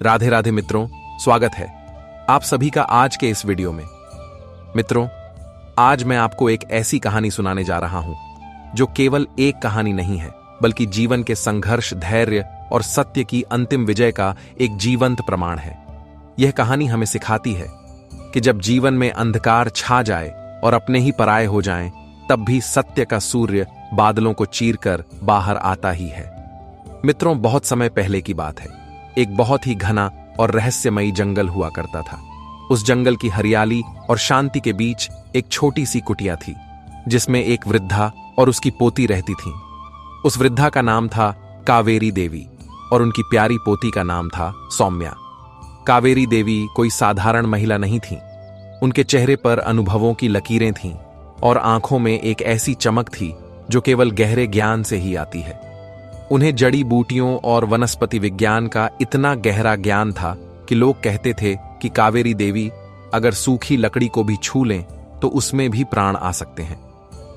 राधे राधे मित्रों, स्वागत है आप सभी का आज के इस वीडियो में। मित्रों, आज मैं आपको एक ऐसी कहानी सुनाने जा रहा हूं जो केवल एक कहानी नहीं है, बल्कि जीवन के संघर्ष, धैर्य और सत्य की अंतिम विजय का एक जीवंत प्रमाण है। यह कहानी हमें सिखाती है कि जब जीवन में अंधकार छा जाए और अपने ही पराये हो जाएं, तब भी सत्य का सूर्य बादलों को चीरकर बाहर आता ही है। मित्रों, बहुत समय पहले की बात है। एक बहुत ही घना और रहस्यमयी जंगल हुआ करता था। उस जंगल की हरियाली और शांति के बीच एक छोटी सी कुटिया थी, जिसमें एक वृद्धा और उसकी पोती रहती थीं। उस वृद्धा का नाम था कावेरी देवी और उनकी प्यारी पोती का नाम था सौम्या। कावेरी देवी कोई साधारण महिला नहीं थी। उनके चेहरे पर अनुभवों की लकीरें थीं और आंखों में एक ऐसी चमक थी जो केवल गहरे ज्ञान से ही आती है। उन्हें जड़ी बूटियों और वनस्पति विज्ञान का इतना गहरा ज्ञान था कि लोग कहते थे कि कावेरी देवी अगर सूखी लकड़ी को भी छू लें तो उसमें भी प्राण आ सकते हैं।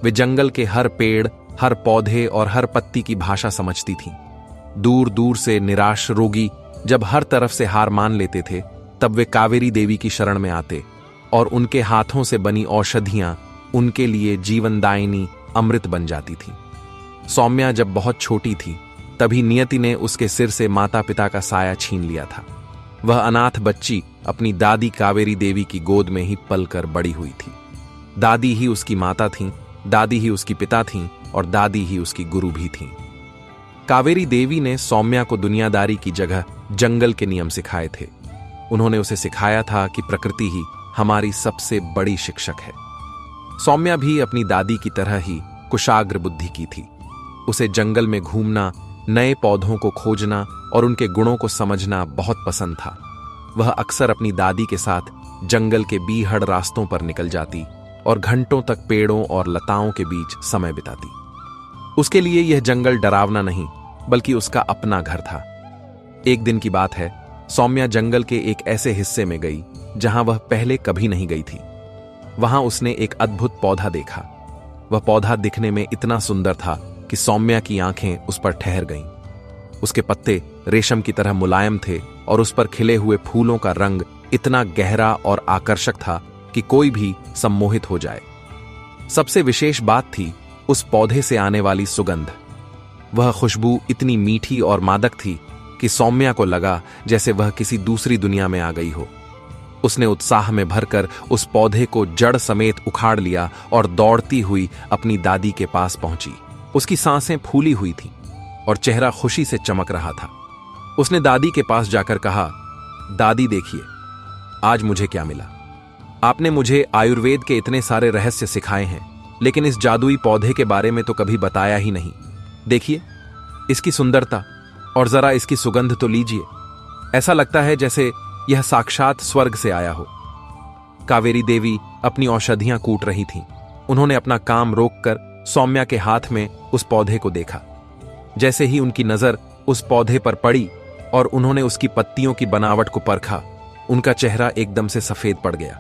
वे जंगल के हर पेड़, हर पौधे और हर पत्ती की भाषा समझती थीं। दूर दूर से निराश रोगी जब हर तरफ से हार मान लेते थे, तब वे कावेरी देवी की शरण में आते और उनके हाथों से बनी औषधियां उनके लिए जीवनदायिनी अमृत बन जाती थी। सौम्या जब बहुत छोटी थी, तभी नियति ने उसके सिर से माता पिता का साया छीन लिया था। वह अनाथ बच्ची अपनी दादी कावेरी देवी की गोद में ही पलकर बड़ी हुई थी। दादी ही उसकी माता थीं, दादी ही उसकी पिता थीं और दादी ही उसकी गुरु भी थीं। कावेरी देवी ने सौम्या को दुनियादारी की जगह जंगल के नियम सिखाए थे। उन्होंने उसे सिखाया था कि प्रकृति ही हमारी सबसे बड़ी शिक्षक है। सौम्या भी अपनी दादी की तरह ही कुशाग्र बुद्धि की थी। उसे जंगल में घूमना, नए पौधों को खोजना और उनके गुणों को समझना बहुत पसंद था। वह अक्सर अपनी दादी के साथ जंगल के बीहड़ रास्तों पर निकल जाती और घंटों तक पेड़ों और लताओं के बीच समय बिताती। उसके लिए यह जंगल डरावना नहीं, बल्कि उसका अपना घर था। एक दिन की बात है, सौम्या जंगल के एक ऐसे हिस्से में गई जहां वह पहले कभी नहीं गई थी। वहां उसने एक अद्भुत पौधा देखा। वह पौधा दिखने में इतना सुंदर था कि सौम्या की आंखें उस पर ठहर गईं। उसके पत्ते रेशम की तरह मुलायम थे और उस पर खिले हुए फूलों का रंग इतना गहरा और आकर्षक था कि कोई भी सम्मोहित हो जाए। सबसे विशेष बात थी उस पौधे से आने वाली सुगंध। वह खुशबू इतनी मीठी और मादक थी कि सौम्या को लगा जैसे वह किसी दूसरी दुनिया में आ गई हो। उसने उत्साह में भरकर उस पौधे को जड़ समेत उखाड़ लिया और दौड़ती हुई अपनी दादी के पास पहुंची। उसकी सांसें फूली हुई थीं और चेहरा खुशी से चमक रहा था। उसने दादी के पास जाकर कहा, दादी देखिए, आज मुझे क्या मिला। आपने मुझे आयुर्वेद के इतने सारे रहस्य सिखाए हैं, लेकिन इस जादुई पौधे के बारे में तो कभी बताया ही नहीं। देखिए इसकी सुंदरता और जरा इसकी सुगंध तो लीजिए। ऐसा लगता है जैसे यह साक्षात स्वर्ग से आया हो। कावेरी देवी अपनी औषधियां कूट रही थीं। उन्होंने अपना काम रोककर सौम्या के हाथ में उस पौधे को देखा। जैसे ही उनकी नजर उस पौधे पर पड़ी और उन्होंने उसकी पत्तियों की बनावट को परखा, उनका चेहरा एकदम से सफेद पड़ गया।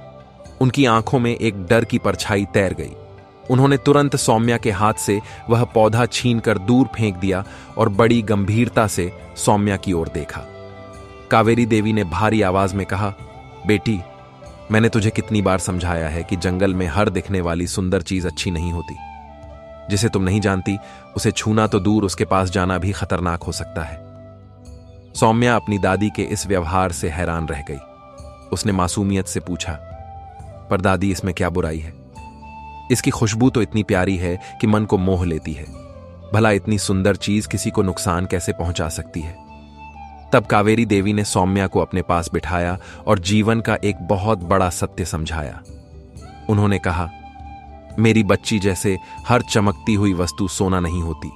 उनकी आंखों में एक डर की परछाई तैर गई। उन्होंने तुरंत सौम्या के हाथ से वह पौधा छीनकर दूर फेंक दिया और बड़ी गंभीरता से सौम्या की ओर देखा। कावेरी देवी ने भारी आवाज में कहा, बेटी, मैंने तुझे कितनी बार समझाया है कि जंगल में हर दिखने वाली सुंदर चीज अच्छी नहीं होती। जिसे तुम नहीं जानती, उसे छूना तो दूर, उसके पास जाना भी खतरनाक हो सकता है। सौम्या अपनी दादी के इस व्यवहार से हैरान रह गई। उसने मासूमियत से पूछा, पर दादी, इसमें क्या बुराई है? इसकी खुशबू तो इतनी प्यारी है कि मन को मोह लेती है। भला इतनी सुंदर चीज किसी को नुकसान कैसे पहुंचा सकती है? तब कावेरी देवी ने सौम्या को अपने पास बिठाया और जीवन का एक बहुत बड़ा सत्य समझाया। उन्होंने कहा, मेरी बच्ची, जैसे हर चमकती हुई वस्तु सोना नहीं होती,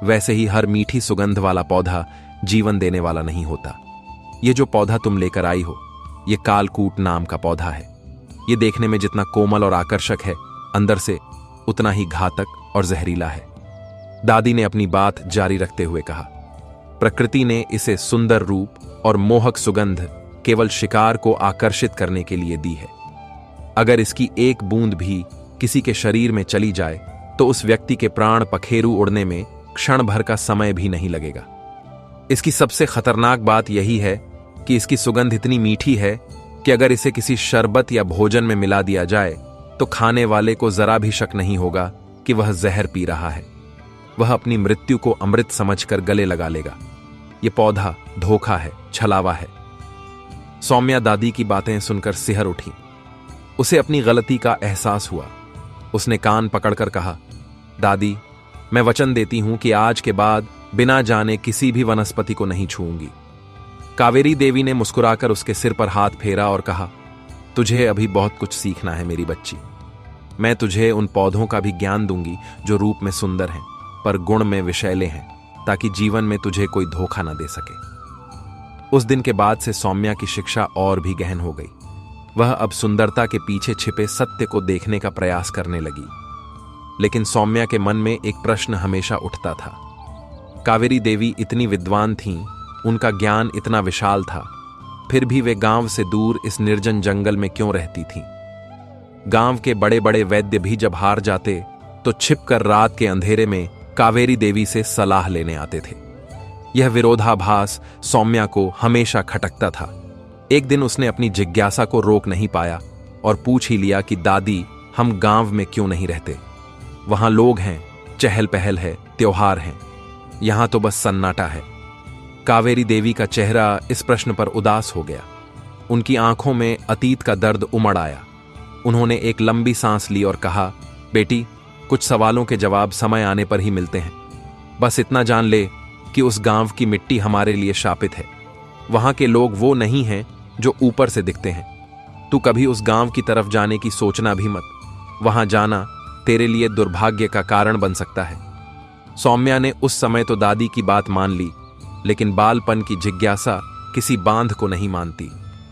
वैसे ही हर मीठी सुगंध वाला पौधा जीवन देने वाला नहीं होता। ये जो पौधा तुम लेकर आई हो, ये कालकूट नाम का पौधा है। ये देखने में जितना कोमल और आकर्षक है, अंदर से उतना ही घातक और जहरीला है। दादी ने अपनी बात जारी रखते हुए कहा, प्रकृति ने इसे सुंदर रूप और मोहक सुगंध केवल शिकार को आकर्षित करने के लिए दी है। अगर इसकी एक बूंद भी किसी के शरीर में चली जाए तो उस व्यक्ति के प्राण पखेरु उड़ने में क्षण भर का समय भी नहीं लगेगा। इसकी सबसे खतरनाक बात यही है कि इसकी सुगंध इतनी मीठी है कि अगर इसे किसी शरबत या भोजन में मिला दिया जाए तो खाने वाले को जरा भी शक नहीं होगा कि वह जहर पी रहा है। वह अपनी मृत्यु को अमृत समझकर गले लगा लेगा। यह पौधा धोखा है, छलावा है। सौम्या दादी की बातें सुनकर सिहर उठी। उसे अपनी गलती का एहसास हुआ। उसने कान पकड़कर कहा, दादी, मैं वचन देती हूं कि आज के बाद बिना जाने किसी भी वनस्पति को नहीं छूऊंगी। कावेरी देवी ने मुस्कुराकर उसके सिर पर हाथ फेरा और कहा, तुझे अभी बहुत कुछ सीखना है मेरी बच्ची। मैं तुझे उन पौधों का भी ज्ञान दूंगी जो रूप में सुंदर हैं पर गुण में विषैले हैं, ताकि जीवन में तुझे कोई धोखा न दे सके। उस दिन के बाद से सौम्या की शिक्षा और भी गहन हो गई। वह अब सुंदरता के पीछे छिपे सत्य को देखने का प्रयास करने लगी। लेकिन सौम्या के मन में एक प्रश्न हमेशा उठता था। कावेरी देवी इतनी विद्वान थीं, उनका ज्ञान इतना विशाल था, फिर भी वे गांव से दूर इस निर्जन जंगल में क्यों रहती थीं? गांव के बड़े बड़े वैद्य भी जब हार जाते तो छिपकर रात के अंधेरे में कावेरी देवी से सलाह लेने आते थे। यह विरोधाभास सौम्या को हमेशा खटकता था। एक दिन उसने अपनी जिज्ञासा को रोक नहीं पाया और पूछ ही लिया कि दादी, हम गांव में क्यों नहीं रहते? वहां लोग हैं, चहल पहल है, त्योहार हैं। यहां तो बस सन्नाटा है। कावेरी देवी का चेहरा इस प्रश्न पर उदास हो गया। उनकी आंखों में अतीत का दर्द उमड़ आया। उन्होंने एक लंबी सांस ली और कहा, बेटी, कुछ सवालों के जवाब समय आने पर ही मिलते हैं। बस इतना जान ले कि उस गांव की मिट्टी हमारे लिए शापित है। वहां के लोग वो नहीं हैं जो ऊपर से दिखते हैं। तू कभी उस गांव की तरफ जाने की सोचना भी मत। वहां जाना तेरे लिए दुर्भाग्य का कारण बन सकता है। सौम्या ने उस समय तो दादी की बात मान ली, लेकिन बालपन की जिज्ञासा किसी बांध को नहीं मानती।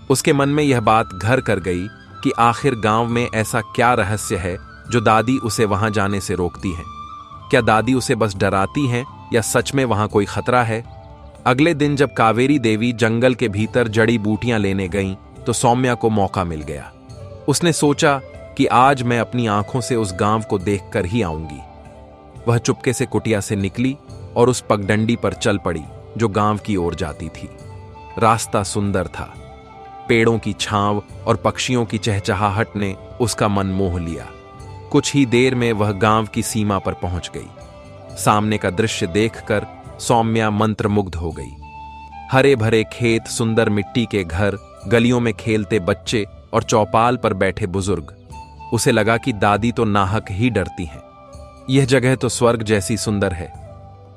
उसके मन में यह बात घर कर गई कि आखिर गांव में ऐसा क्या रहस्य है जो दादी उसे वहां जाने से रोकती है। क्या दादी उसे बस डराती हैं या सच में वहां कोई खतरा है? अगले दिन जब कावेरी देवी जंगल के भीतर जड़ी बूटियां लेने गईं तो सौम्या को मौका मिल गया। उसने सोचा कि आज मैं अपनी आंखों से उस गांव को देखकर ही आऊंगी। वह चुपके से कुटिया से निकली और उस पगडंडी पर चल पड़ी जो गांव की ओर जाती थी। रास्ता सुंदर था। पेड़ों की छांव और पक्षियों की चहचहाहट ने उसका मन मोह लिया। कुछ ही देर में वह गांव की सीमा पर पहुंच गई। सामने का दृश्य देखकर सौम्या मंत्रमुग्ध हो गई। हरे भरे खेत, सुंदर मिट्टी के घर, गलियों में खेलते बच्चे और चौपाल पर बैठे बुजुर्ग। उसे लगा कि दादी तो नाहक ही डरती हैं। यह जगह तो स्वर्ग जैसी सुंदर है।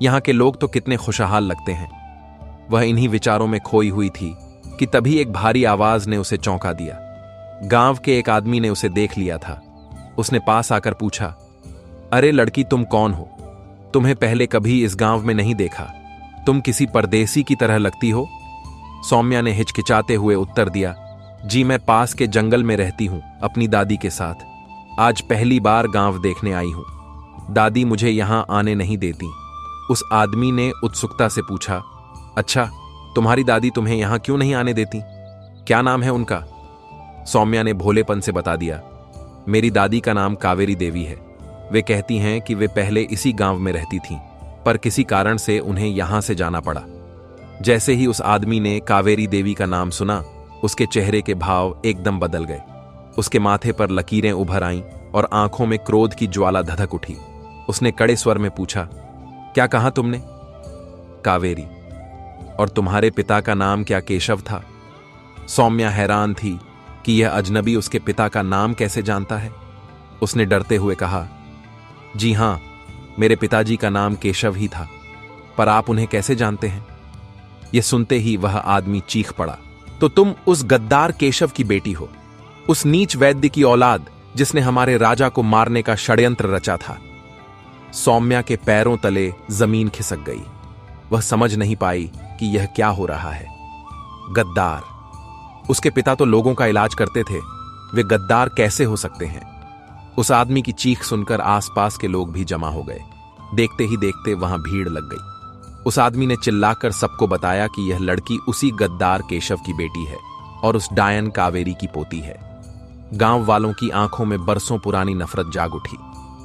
यहां के लोग तो कितने खुशहाल लगते हैं। वह इन्हीं विचारों में खोई हुई थी कि तभी एक भारी आवाज ने उसे चौंका दिया। गांव के एक आदमी ने उसे देख लिया था। उसने पास आकर पूछा, अरे लड़की, तुम कौन हो? तुम्हें पहले कभी इस गांव में नहीं देखा। तुम किसी परदेसी की तरह लगती हो। सौम्या ने हिचकिचाते हुए उत्तर दिया, जी मैं पास के जंगल में रहती हूं अपनी दादी के साथ। आज पहली बार गांव देखने आई हूं। दादी मुझे यहां आने नहीं देती। उस आदमी ने उत्सुकता से पूछा, अच्छा, तुम्हारी दादी तुम्हें यहां क्यों नहीं आने देती? क्या नाम है उनका? सौम्या ने भोलेपन से बता दिया, मेरी दादी का नाम कावेरी देवी है। वे कहती हैं कि वे पहले इसी गांव में रहती थीं, पर किसी कारण से उन्हें यहां से जाना पड़ा। जैसे ही उस आदमी ने कावेरी देवी का नाम सुना, उसके चेहरे के भाव एकदम बदल गए। उसके माथे पर लकीरें उभर आईं और आंखों में क्रोध की ज्वाला धधक उठी। उसने कड़े स्वर में पूछा, क्या कहा तुमने? कावेरी। और तुम्हारे पिता का नाम क्या केशव था? सौम्या हैरान थी कि यह अजनबी उसके पिता का नाम कैसे जानता है। उसने डरते हुए कहा, जी हां, मेरे पिताजी का नाम केशव ही था, पर आप उन्हें कैसे जानते हैं? यह सुनते ही वह आदमी चीख पड़ा, तो तुम उस गद्दार केशव की बेटी हो, उस नीच वैद्य की औलाद जिसने हमारे राजा को मारने का षड्यंत्र रचा था। सौम्या के पैरों तले जमीन खिसक गई। वह समझ नहीं पाई कि यह क्या हो रहा है। गद्दार? उसके पिता तो लोगों का इलाज करते थे, वे गद्दार कैसे हो सकते हैं? उस आदमी की चीख सुनकर आसपास के लोग भी जमा हो गए। देखते ही देखते वहां भीड़ लग गई। उस आदमी ने चिल्लाकर सबको बताया कि यह लड़की उसी गद्दार केशव की बेटी है और उस डायन कावेरी की पोती है। गांव वालों की आंखों में बरसों पुरानी नफरत जाग उठी।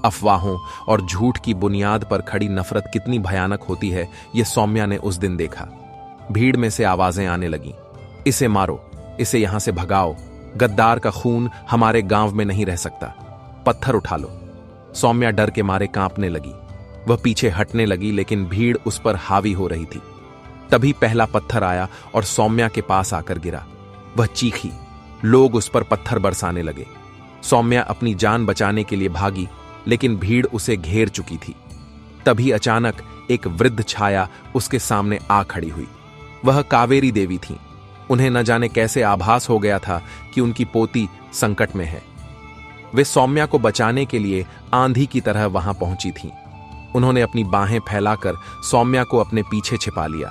अफवाहों और झूठ की बुनियाद पर खड़ी नफरत कितनी भयानक होती है, यह सौम्या ने उस दिन देखा। भीड़ में से आवाजें आने लगीं, इसे मारो, इसे यहां से भगाओ, गद्दार का खून हमारे गांव में नहीं रह सकता, पत्थर उठा लो। सौम्या डर के मारे कांपने लगी। वह पीछे हटने लगी, लेकिन भीड़ उस पर हावी हो रही थी। तभी पहला पत्थर आया और सौम्या के पास आकर गिरा। वह चीखी, लोग उस पर पत्थर बरसाने लगे। सौम्या अपनी जान बचाने के लिए भागी, लेकिन भीड़ उसे घेर चुकी थी। तभी अचानक एक वृद्ध छाया उसके सामने आ खड़ी हुई। वह कावेरी देवी थीं। उन्हें न जाने कैसे आभास हो गया था कि उनकी पोती संकट में है। वे सौम्या को बचाने के लिए आंधी की तरह वहां पहुंची थीं। उन्होंने अपनी बाहें फैलाकर सौम्या को अपने पीछे छिपा लिया।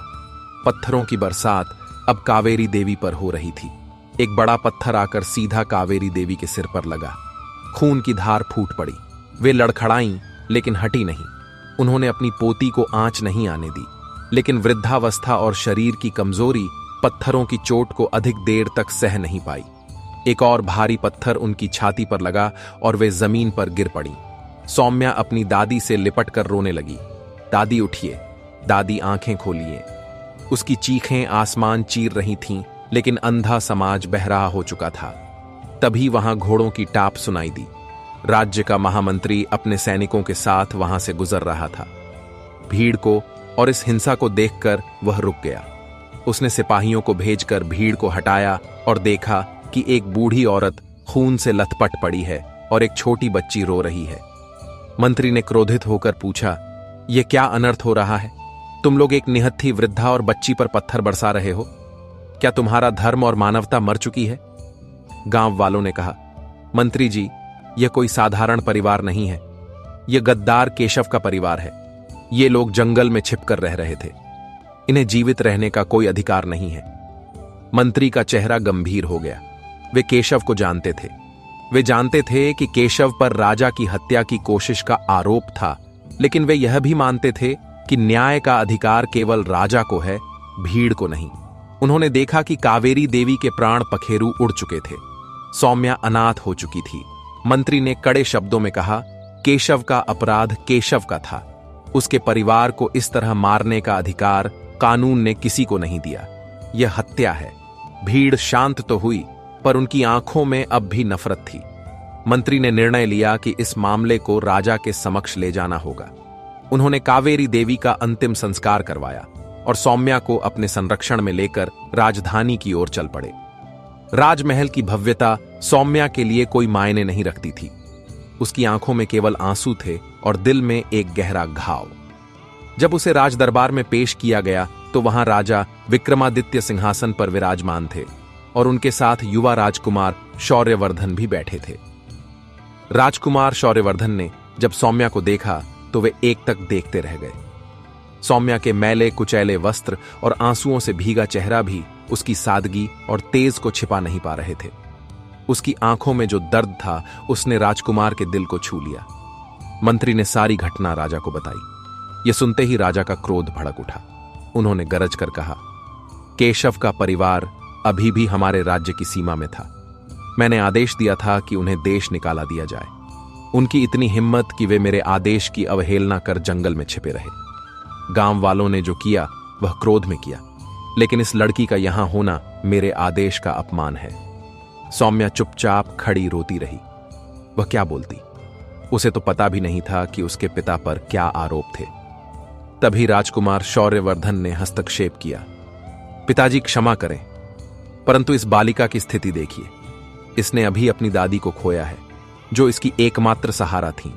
पत्थरों की बरसात अब कावेरी देवी पर हो रही थी। एक बड़ा पत्थर आकर सीधा कावेरी देवी के सिर पर लगा। खून की धार फूट पड़ी। वे लड़खड़ाईं, लेकिन हटी नहीं। उन्होंने अपनी पोती को आंच नहीं आने दी, लेकिन वृद्धावस्था और शरीर की कमजोरी पत्थरों की चोट को अधिक देर तक सह नहीं पाई। एक और भारी पत्थर उनकी छाती पर लगा और वे जमीन पर गिर पड़ी। सौम्या अपनी दादी से लिपट कर रोने लगी। दादी उठिए, दादी आंखें खोलिए। उसकी चीखें आसमान चीर रही थीं, लेकिन अंधा समाज बहरा हो चुका था। तभी वहां घोड़ों की टाप सुनाई दी। राज्य का महामंत्री अपने सैनिकों के साथ वहां से गुजर रहा था। भीड़ को और इस हिंसा को देखकर वह रुक गया। उसने सिपाहियों को भेजकर भीड़ को हटाया और देखा कि एक बूढ़ी औरत खून से लथपथ पड़ी है और एक छोटी बच्ची रो रही है। मंत्री ने क्रोधित होकर पूछा, यह क्या अनर्थ हो रहा है? तुम लोग एक निहत्थी वृद्धा और बच्ची पर पत्थर बरसा रहे हो। क्या तुम्हारा धर्म और मानवता मर चुकी है? गांव वालों ने कहा, मंत्री जी, यह कोई साधारण परिवार नहीं है। यह गद्दार केशव का परिवार है। ये लोग जंगल में छिपकर रह रहे थे। इन्हें जीवित रहने का कोई अधिकार नहीं है। मंत्री का चेहरा गंभीर हो गया। वे केशव को जानते थे। वे जानते थे कि केशव पर राजा की हत्या की कोशिश का आरोप था, लेकिन वे यह भी मानते थे कि न्याय का अधिकार केवल राजा को है, भीड़ को नहीं। उन्होंने देखा कि कावेरी देवी के प्राण पखेरु उड़ चुके थे। सौम्या अनाथ हो चुकी थी। मंत्री ने कड़े शब्दों में कहा, केशव का अपराध केशव का था। उसके परिवार को इस तरह मारने का अधिकार कानून ने किसी को नहीं दिया। यह हत्या है। भीड़ शांत तो हुई, पर उनकी आंखों में अब भी नफरत थी। मंत्री ने निर्णय लिया कि इस मामले को राजा के समक्ष ले जाना होगा। उन्होंने कावेरी देवी का अंतिम संस्कार करवाया और सौम्या को अपने संरक्षण में लेकर राजधानी की ओर चल पड़े। राजमहल की भव्यता सौम्या के लिए कोई मायने नहीं रखती थी। उसकी आंखों में केवल आंसू थे और दिल में एक गहरा घाव। जब उसे राजदरबार में पेश किया गया तो वहां राजा विक्रमादित्य सिंहासन पर विराजमान थे और उनके साथ युवा राजकुमार शौर्यवर्धन भी बैठे थे। राजकुमार शौर्यवर्धन ने जब सौम्या को देखा तो वे एक तक देखते रह गए। सौम्या के मैले कुचैले वस्त्र और आंसुओं से भीगा चेहरा भी उसकी सादगी और तेज को छिपा नहीं पा रहे थे। उसकी आंखों में जो दर्द था उसने राजकुमार के दिल को छू लिया। मंत्री ने सारी घटना राजा को बताई। यह सुनते ही राजा का क्रोध भड़क उठा। उन्होंने गरज कर कहा, केशव का परिवार अभी भी हमारे राज्य की सीमा में था। मैंने आदेश दिया था कि उन्हें देश निकाला दिया जाए। उनकी इतनी हिम्मत कि वे मेरे आदेश की अवहेलना कर जंगल में छिपे रहे। गांव वालों ने जो किया वह क्रोध में किया, लेकिन इस लड़की का यहां होना मेरे आदेश का अपमान है। सौम्या चुपचाप खड़ी रोती रही। वह क्या बोलती? उसे तो पता भी नहीं था कि उसके पिता पर क्या आरोप थे। तभी राजकुमार शौर्यवर्धन ने हस्तक्षेप किया। पिताजी क्षमा करें, परंतु इस बालिका की स्थिति देखिए। इसने अभी अपनी दादी को खोया है, जो इसकी एकमात्र सहारा थी।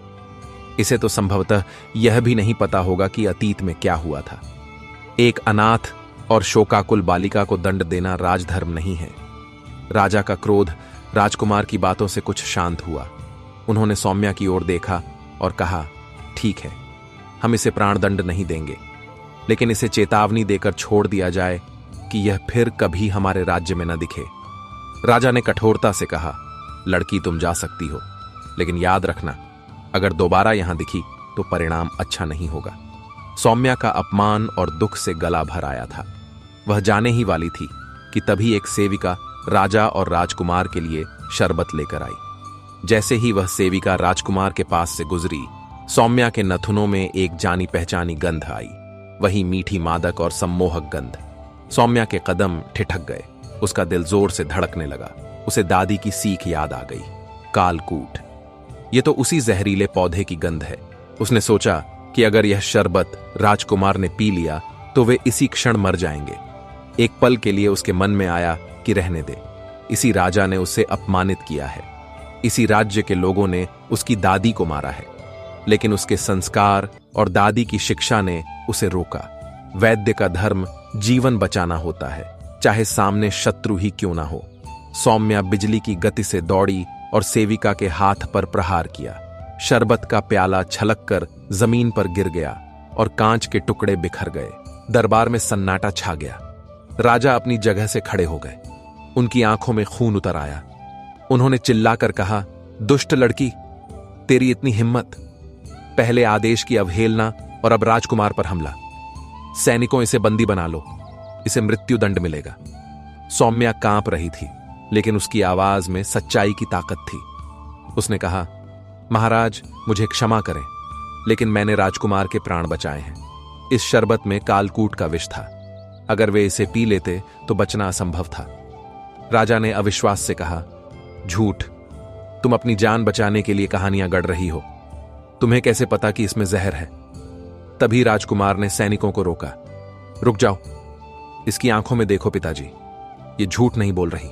इसे तो संभवतः यह भी नहीं पता होगा कि अतीत में क्या हुआ था। एक अनाथ और शोकाकुल बालिका को दंड देना राजधर्म नहीं है। राजा का क्रोध राजकुमार की बातों से कुछ शांत हुआ। उन्होंने सौम्या की ओर देखा और कहा, ठीक है, हम इसे प्राणदंड नहीं देंगे, लेकिन इसे चेतावनी देकर छोड़ दिया जाए कि यह फिर कभी हमारे राज्य में न दिखे। राजा ने कठोरता से कहा, लड़की तुम जा सकती हो, लेकिन याद रखना, अगर दोबारा यहां दिखी तो परिणाम अच्छा नहीं होगा। सौम्या का अपमान और दुख से गला भर आया था। वह जाने ही वाली थी कि तभी एक सेविका राजा और राजकुमार के लिए शरबत लेकर आई। जैसे ही वह सेविका राजकुमार के पास से गुजरी, सौम्या के नथुनों में एक जानी पहचानी गंध आई, वही मीठी मादक और सम्मोहक गंध। सौम्या के कदम ठिठक गए। उसका दिल जोर से धड़कने लगा। उसे दादी की सीख याद आ गई, कालकूट। ये तो उसी जहरीले पौधे की गंध है। उसने सोचा कि अगर यह शरबत राजकुमार ने पी लिया तो वे इसी क्षण मर जाएंगे। एक पल के लिए उसके मन में आया कि रहने दे। इसी राजा ने उसे अपमानित किया है, इसी राज्य के लोगों ने उसकी दादी को मारा है, लेकिन उसके संस्कार और दादी की शिक्षा ने उसे रोका। वैद्य का धर्म जीवन बचाना होता है, चाहे सामने शत्रु ही क्यों ना हो। सौम्या बिजली की गति से दौड़ी और सेविका के हाथ पर प्रहार किया। शरबत का प्याला छलककर जमीन पर गिर गया और कांच के टुकड़े बिखर गए। दरबार में सन्नाटा छा गया। राजा अपनी जगह से खड़े हो गए। उनकी आंखों में खून उतर आया। उन्होंने चिल्लाकर कहा, दुष्ट लड़की, तेरी इतनी हिम्मत! पहले आदेश की अवहेलना और अब राजकुमार पर हमला। सैनिकों, इसे बंदी बना लो, इसे मृत्यु दंड मिलेगा। सौम्या कांप रही थी, लेकिन उसकी आवाज में सच्चाई की ताकत थी। उसने कहा, महाराज, मुझे क्षमा करें, लेकिन मैंने राजकुमार के प्राण बचाए हैं। इस शरबत में कालकूट का विष था। अगर वे इसे पी लेते तो बचना असंभव था। राजा ने अविश्वास से कहा, झूठ! तुम अपनी जान बचाने के लिए कहानियां गढ़ रही हो। तुम्हें कैसे पता कि इसमें जहर है? तभी राजकुमार ने सैनिकों को रोका। रुक जाओ, इसकी आंखों में देखो पिताजी, ये झूठ नहीं बोल रही।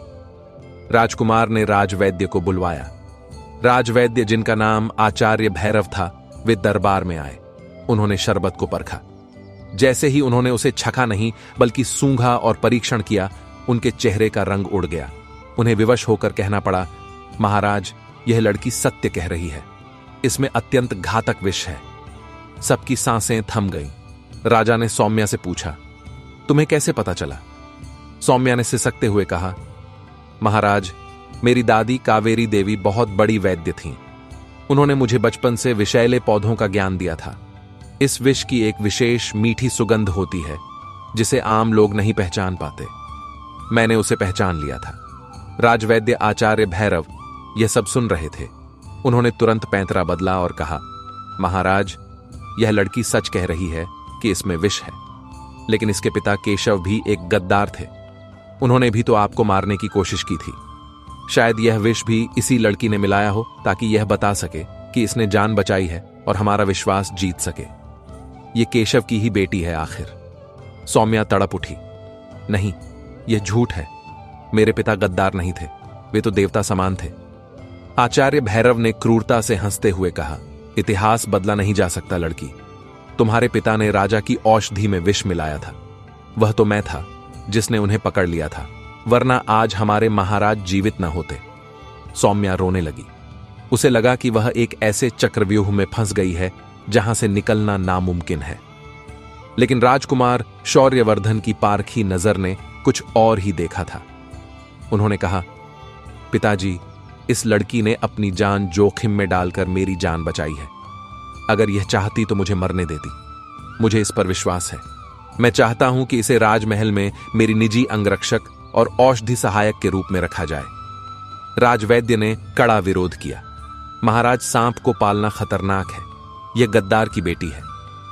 राजकुमार ने राजवैद्य को बुलवाया। राजवैद्य, जिनका नाम आचार्य भैरव था, वे दरबार में आए। उन्होंने शरबत को परखा। जैसे ही उन्होंने उसे छका नहीं बल्कि सूंघा और परीक्षण किया, उनके चेहरे का रंग उड़ गया। उन्हें विवश होकर कहना पड़ा, महाराज, यह लड़की सत्य कह रही है, इसमें अत्यंत घातक विष है। सबकी सांसें थम गईं। राजा ने सौम्या से पूछा, तुम्हें कैसे पता चला? सौम्या ने सिसकते हुए कहा, महाराज, मेरी दादी कावेरी देवी बहुत बड़ी वैद्य थीं। उन्होंने मुझे बचपन से विषैले पौधों का ज्ञान दिया था। इस विष की एक विशेष मीठी सुगंध होती है जिसे आम लोग नहीं पहचान पाते। मैंने उसे पहचान लिया था। राजवैद्य आचार्य भैरव यह सब सुन रहे थे। उन्होंने तुरंत पैंतरा बदला और कहा, महाराज, यह लड़की सच कह रही है कि इसमें विष है, लेकिन इसके पिता केशव भी एक गद्दार थे। उन्होंने भी तो आपको मारने की कोशिश की थी। शायद यह विष भी इसी लड़की ने मिलाया हो ताकि यह बता सके कि इसने जान बचाई है और हमारा विश्वास जीत सके। यह केशव की ही बेटी है आखिर। सौम्या तड़प उठी, नहीं, यह झूठ है। मेरे पिता गद्दार नहीं थे, वे तो देवता समान थे। आचार्य भैरव ने क्रूरता से हंसते हुए कहा, इतिहास बदला नहीं जा सकता लड़की। तुम्हारे पिता ने राजा की औषधि में विष मिलाया था। वह तो मैं था जिसने उन्हें पकड़ लिया था, वरना आज हमारे महाराज जीवित न होते। सौम्या रोने लगी। उसे लगा कि वह एक ऐसे चक्रव्यूह में फंस गई है जहां से निकलना नामुमकिन है। लेकिन राजकुमार शौर्यवर्धन की पारखी नजर ने कुछ और ही देखा था। उन्होंने कहा, पिताजी, इस लड़की ने अपनी जान जोखिम में डालकर मेरी जान बचाई है। अगर यह चाहती तो मुझे मरने देती। मुझे इस पर विश्वास है। मैं चाहता हूं कि इसे राजमहल में मेरी निजी अंगरक्षक और औषधि सहायक के रूप में रखा जाए। राजवैद्य ने कड़ा विरोध किया। महाराज, सांप को पालना खतरनाक है। यह गद्दार की बेटी है।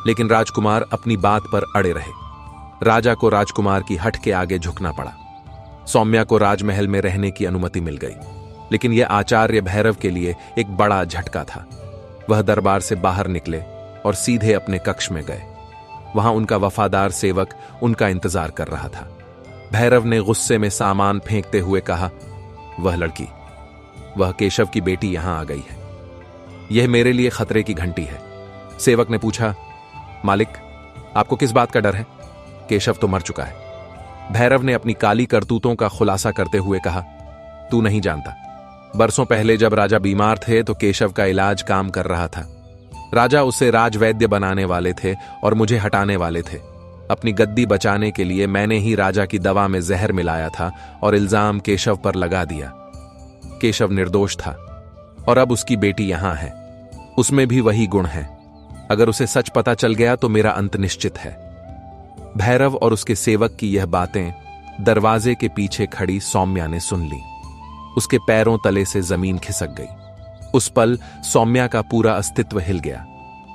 लेकिन राजकुमार अपनी बात पर अड़े रहे। राजा को राजकुमार की हट के आगे झुकना पड़ा। सौम्या को राजमहल में रहने की अनुमति मिल गई, लेकिन यह आचार्य भैरव के लिए एक बड़ा झटका था। वह दरबार से बाहर निकले और सीधे अपने कक्ष में गए। वहां उनका वफादार सेवक उनका इंतजार कर रहा था। भैरव ने गुस्से में सामान फेंकते हुए कहा, वह लड़की, वह केशव की बेटी यहां आ गई है। यह मेरे लिए खतरे की घंटी है। सेवक ने पूछा, मालिक, आपको किस बात का डर है? केशव तो मर चुका है। भैरव ने अपनी काली करतूतों का खुलासा करते हुए कहा, तू नहीं जानता। बरसों पहले जब राजा बीमार थे तो केशव का इलाज काम कर रहा था। राजा उसे राजवैद्य बनाने वाले थे और मुझे हटाने वाले थे। अपनी गद्दी बचाने के लिए मैंने ही राजा की दवा में जहर मिलाया था और इल्जाम केशव पर लगा दिया। केशव निर्दोष था और अब उसकी बेटी यहां है। उसमें भी वही गुण है। अगर उसे सच पता चल गया तो मेरा अंत निश्चित है। भैरव और उसके सेवक की यह बातें दरवाजे के पीछे खड़ी सौम्या ने सुन ली। उसके पैरों तले से जमीन खिसक गई। उस पल सौम्या का पूरा अस्तित्व हिल गया।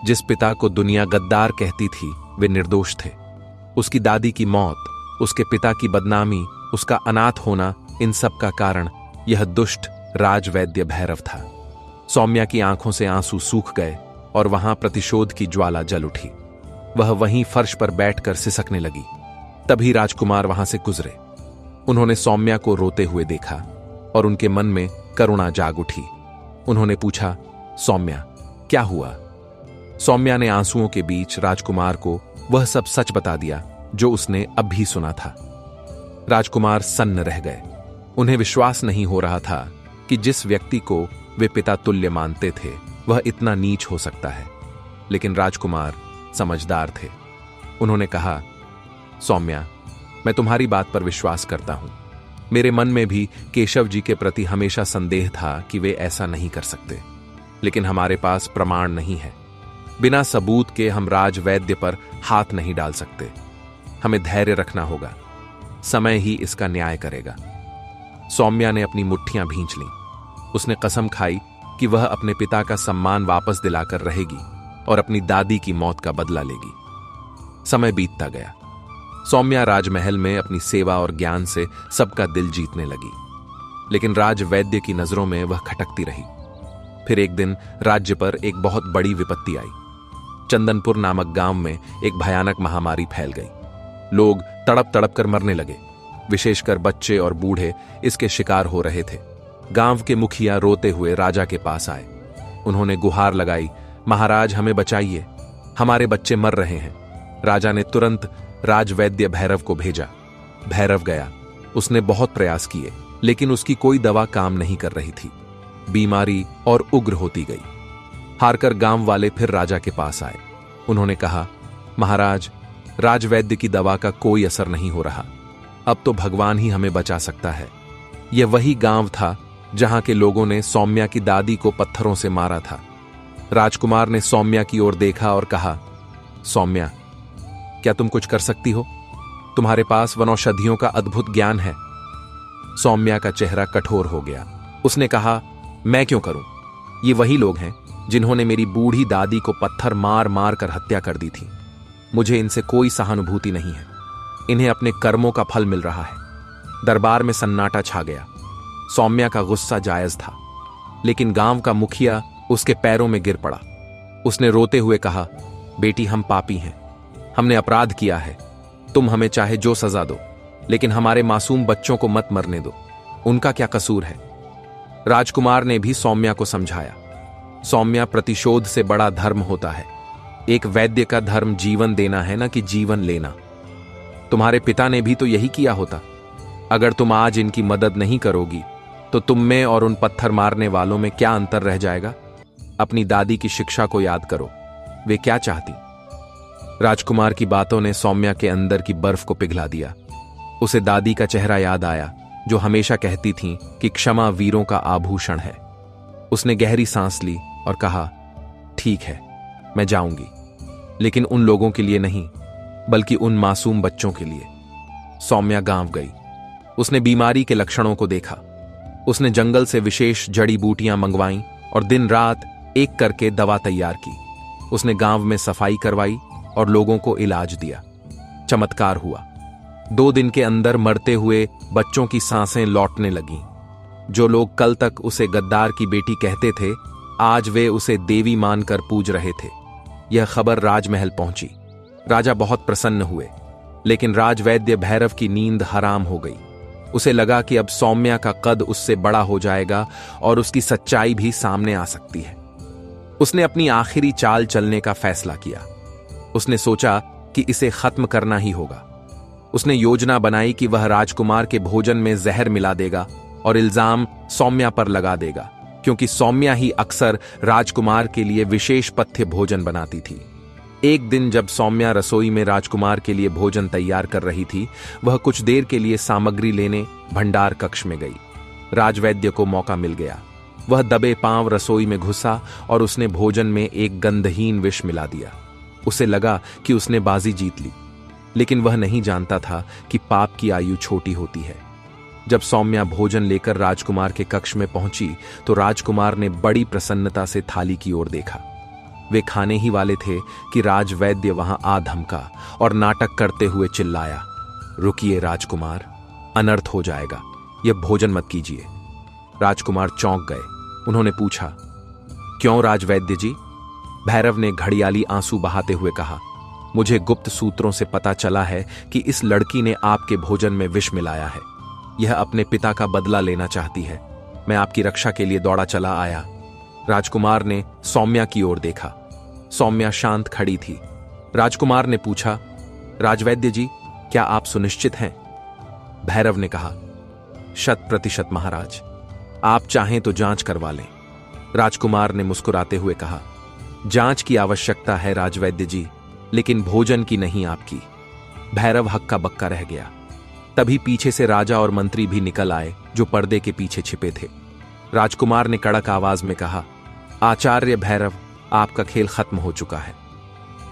जिस पिता को दुनिया गद्दार कहती थी, वे निर्दोष थे। उसकी दादी की मौत, उसके पिता की बदनामी उसका अनाथ होना, इन सब का कारण यह दुष्ट राजवैद्य भैरव था। सौम्या की आंखों से आंसू सूख गए और वहां प्रतिशोध की ज्वाला जल उठी। वह वहीं फर्श पर बैठकर सिसकने लगी। तभी राजकुमार वहां से गुजरे। उन्होंने सौम्या को रोते हुए देखा और उनके मन में करुणा जाग उठी। उन्होंने पूछा, सौम्या, क्या हुआ? सौम्या ने आंसुओं के बीच राजकुमार को वह सब सच बता दिया जो उसने अब भी सुना था। राजकुमार सन्न रह गए। उन्हें विश्वास नहीं हो रहा था कि जिस व्यक्ति को वे पिता तुल्य मानते थे वह इतना नीच हो सकता है। लेकिन राजकुमार समझदार थे। उन्होंने कहा, सौम्या, मैं तुम्हारी बात पर विश्वास करता हूं। मेरे मन में भी केशव जी के प्रति हमेशा संदेह था कि वे ऐसा नहीं कर सकते, लेकिन हमारे पास प्रमाण नहीं है। बिना सबूत के हम राजवैद्य पर हाथ नहीं डाल सकते। हमें धैर्य रखना होगा। समय ही इसका न्याय करेगा। सौम्या ने अपनी मुट्ठियां भींच लीं। उसने कसम खाई कि वह अपने पिता का सम्मान वापस दिलाकर रहेगी और अपनी दादी की मौत का बदला लेगी। समय बीतता गया। सौम्या राजमहल में अपनी सेवा और ज्ञान से सबका दिल जीतने लगी, लेकिन राजवैद्य की नजरों में वह खटकती रही। फिर एक दिन राज्य पर एक बहुत बड़ी विपत्ति आई। चंदनपुर नामक गांव में एक भयानक महामारी फैल गई। लोग तड़प तड़प कर मरने लगे। विशेषकर बच्चे और बूढ़े इसके शिकार हो रहे थे। गांव के मुखिया रोते हुए राजा के पास आए। उन्होंने गुहार लगाई, महाराज, हमें बचाइए, हमारे बच्चे मर रहे हैं। राजा ने तुरंत राजवैद्य भैरव को भेजा। भैरव गया। उसने बहुत प्रयास किए, लेकिन उसकी कोई दवा काम नहीं कर रही थी। बीमारी और उग्र होती गई। हारकर गांव वाले फिर राजा के पास आए। उन्होंने कहा, महाराज, राजवैद्य की दवा का कोई असर नहीं हो रहा। अब तो भगवान ही हमें बचा सकता है। यह वही गांव था जहां के लोगों ने सौम्या की दादी को पत्थरों से मारा था। राजकुमार ने सौम्या की ओर देखा और कहा, सौम्या, क्या तुम कुछ कर सकती हो? तुम्हारे पास वनौषधियों का अद्भुत ज्ञान है। सौम्या का चेहरा कठोर हो गया। उसने कहा, मैं क्यों करूं? ये वही लोग हैं जिन्होंने मेरी बूढ़ी दादी को पत्थर मार मार कर हत्या कर दी थी। मुझे इनसे कोई सहानुभूति नहीं है। इन्हें अपने कर्मों का फल मिल रहा है। दरबार में सन्नाटा छा गया। सौम्या का गुस्सा जायज था, लेकिन गांव का मुखिया उसके पैरों में गिर पड़ा। उसने रोते हुए कहा, बेटी, हम पापी हैं, हमने अपराध किया है। तुम हमें चाहे जो सजा दो, लेकिन हमारे मासूम बच्चों को मत मरने दो। उनका क्या कसूर है? राजकुमार ने भी सौम्या को समझाया, सौम्या, प्रतिशोध से बड़ा धर्म होता है। एक वैद्य का धर्म जीवन देना है, ना कि जीवन लेना। तुम्हारे पिता ने भी तो यही किया होता। अगर तुम आज इनकी मदद नहीं करोगी तो तुम में और उन पत्थर मारने वालों में क्या अंतर रह जाएगा? अपनी दादी की शिक्षा को याद करो। वे क्या चाहती? राजकुमार की बातों ने सौम्या के अंदर की बर्फ को पिघला दिया। उसे दादी का चेहरा याद आया, जो हमेशा कहती थीं कि क्षमा वीरों का आभूषण है। उसने गहरी सांस ली और कहा, ठीक है, मैं जाऊंगी, लेकिन उन लोगों के लिए नहीं, बल्कि उन मासूम बच्चों के लिए। सौम्या गांव गई। उसने बीमारी के लक्षणों को देखा। उसने जंगल से विशेष जड़ी बूटियां मंगवाईं और दिन रात एक करके दवा तैयार की। उसने गांव में सफाई करवाई और लोगों को इलाज दिया। चमत्कार हुआ। 2 दिन के अंदर मरते हुए बच्चों की सांसें लौटने लगीं। जो लोग कल तक उसे गद्दार की बेटी कहते थे, आज वे उसे देवी मानकर पूज रहे थे। यह खबर राजमहल पहुंची। राजा बहुत प्रसन्न हुए, लेकिन राजवैद्य भैरव की नींद हराम हो गई। उसे लगा कि अब सौम्या का कद उससे बड़ा हो जाएगा और उसकी सच्चाई भी सामने आ सकती है। उसने अपनी आखिरी चाल चलने का फैसला किया। उसने सोचा कि इसे खत्म करना ही होगा। उसने योजना बनाई कि वह राजकुमार के भोजन में जहर मिला देगा और इल्जाम सौम्या पर लगा देगा, क्योंकि सौम्या ही अक्सर राजकुमार के लिए विशेष पथ्य भोजन बनाती थी। एक दिन जब सौम्या रसोई में राजकुमार के लिए भोजन तैयार कर रही थी, वह कुछ देर के लिए सामग्री लेने भंडार कक्ष में गई। राजवैद्य को मौका मिल गया। वह दबे पांव रसोई में घुसा और उसने भोजन में एक गंधहीन विष मिला दिया। उसे लगा कि उसने बाजी जीत ली, लेकिन वह नहीं जानता था कि पाप की आयु छोटी होती है। जब सौम्या भोजन लेकर राजकुमार के कक्ष में पहुंची तो राजकुमार ने बड़ी प्रसन्नता से थाली की ओर देखा। वे खाने ही वाले थे कि राजवैद्य वहां आ धमका और नाटक करते हुए चिल्लाया, रुकिए राजकुमार, अनर्थ हो जाएगा। यह भोजन मत कीजिए। राजकुमार चौंक गए। उन्होंने पूछा, क्यों राजवैद्य जी? भैरव ने घड़ियाली आंसू बहाते हुए कहा, मुझे गुप्त सूत्रों से पता चला है कि इस लड़की ने आपके भोजन में विष मिलाया है। यह अपने पिता का बदला लेना चाहती है। मैं आपकी रक्षा के लिए दौड़ा चला आया। राजकुमार ने सौम्या की ओर देखा। सौम्या शांत खड़ी थी। राजकुमार ने पूछा, राजवैद्य जी, क्या आप सुनिश्चित हैं? भैरव ने कहा, 100% महाराज। आप चाहें तो जांच करवा लें। राजकुमार ने मुस्कुराते हुए कहा, जांच की आवश्यकता है राजवैद्य जी, लेकिन भोजन की नहीं आपकी। भैरव हक्का बक्का रह गया। तभी पीछे से राजा और मंत्री भी निकल आए, जो पर्दे के पीछे छिपे थे। राजकुमार ने कड़क आवाज में कहा, आचार्य भैरव, आपका खेल खत्म हो चुका है।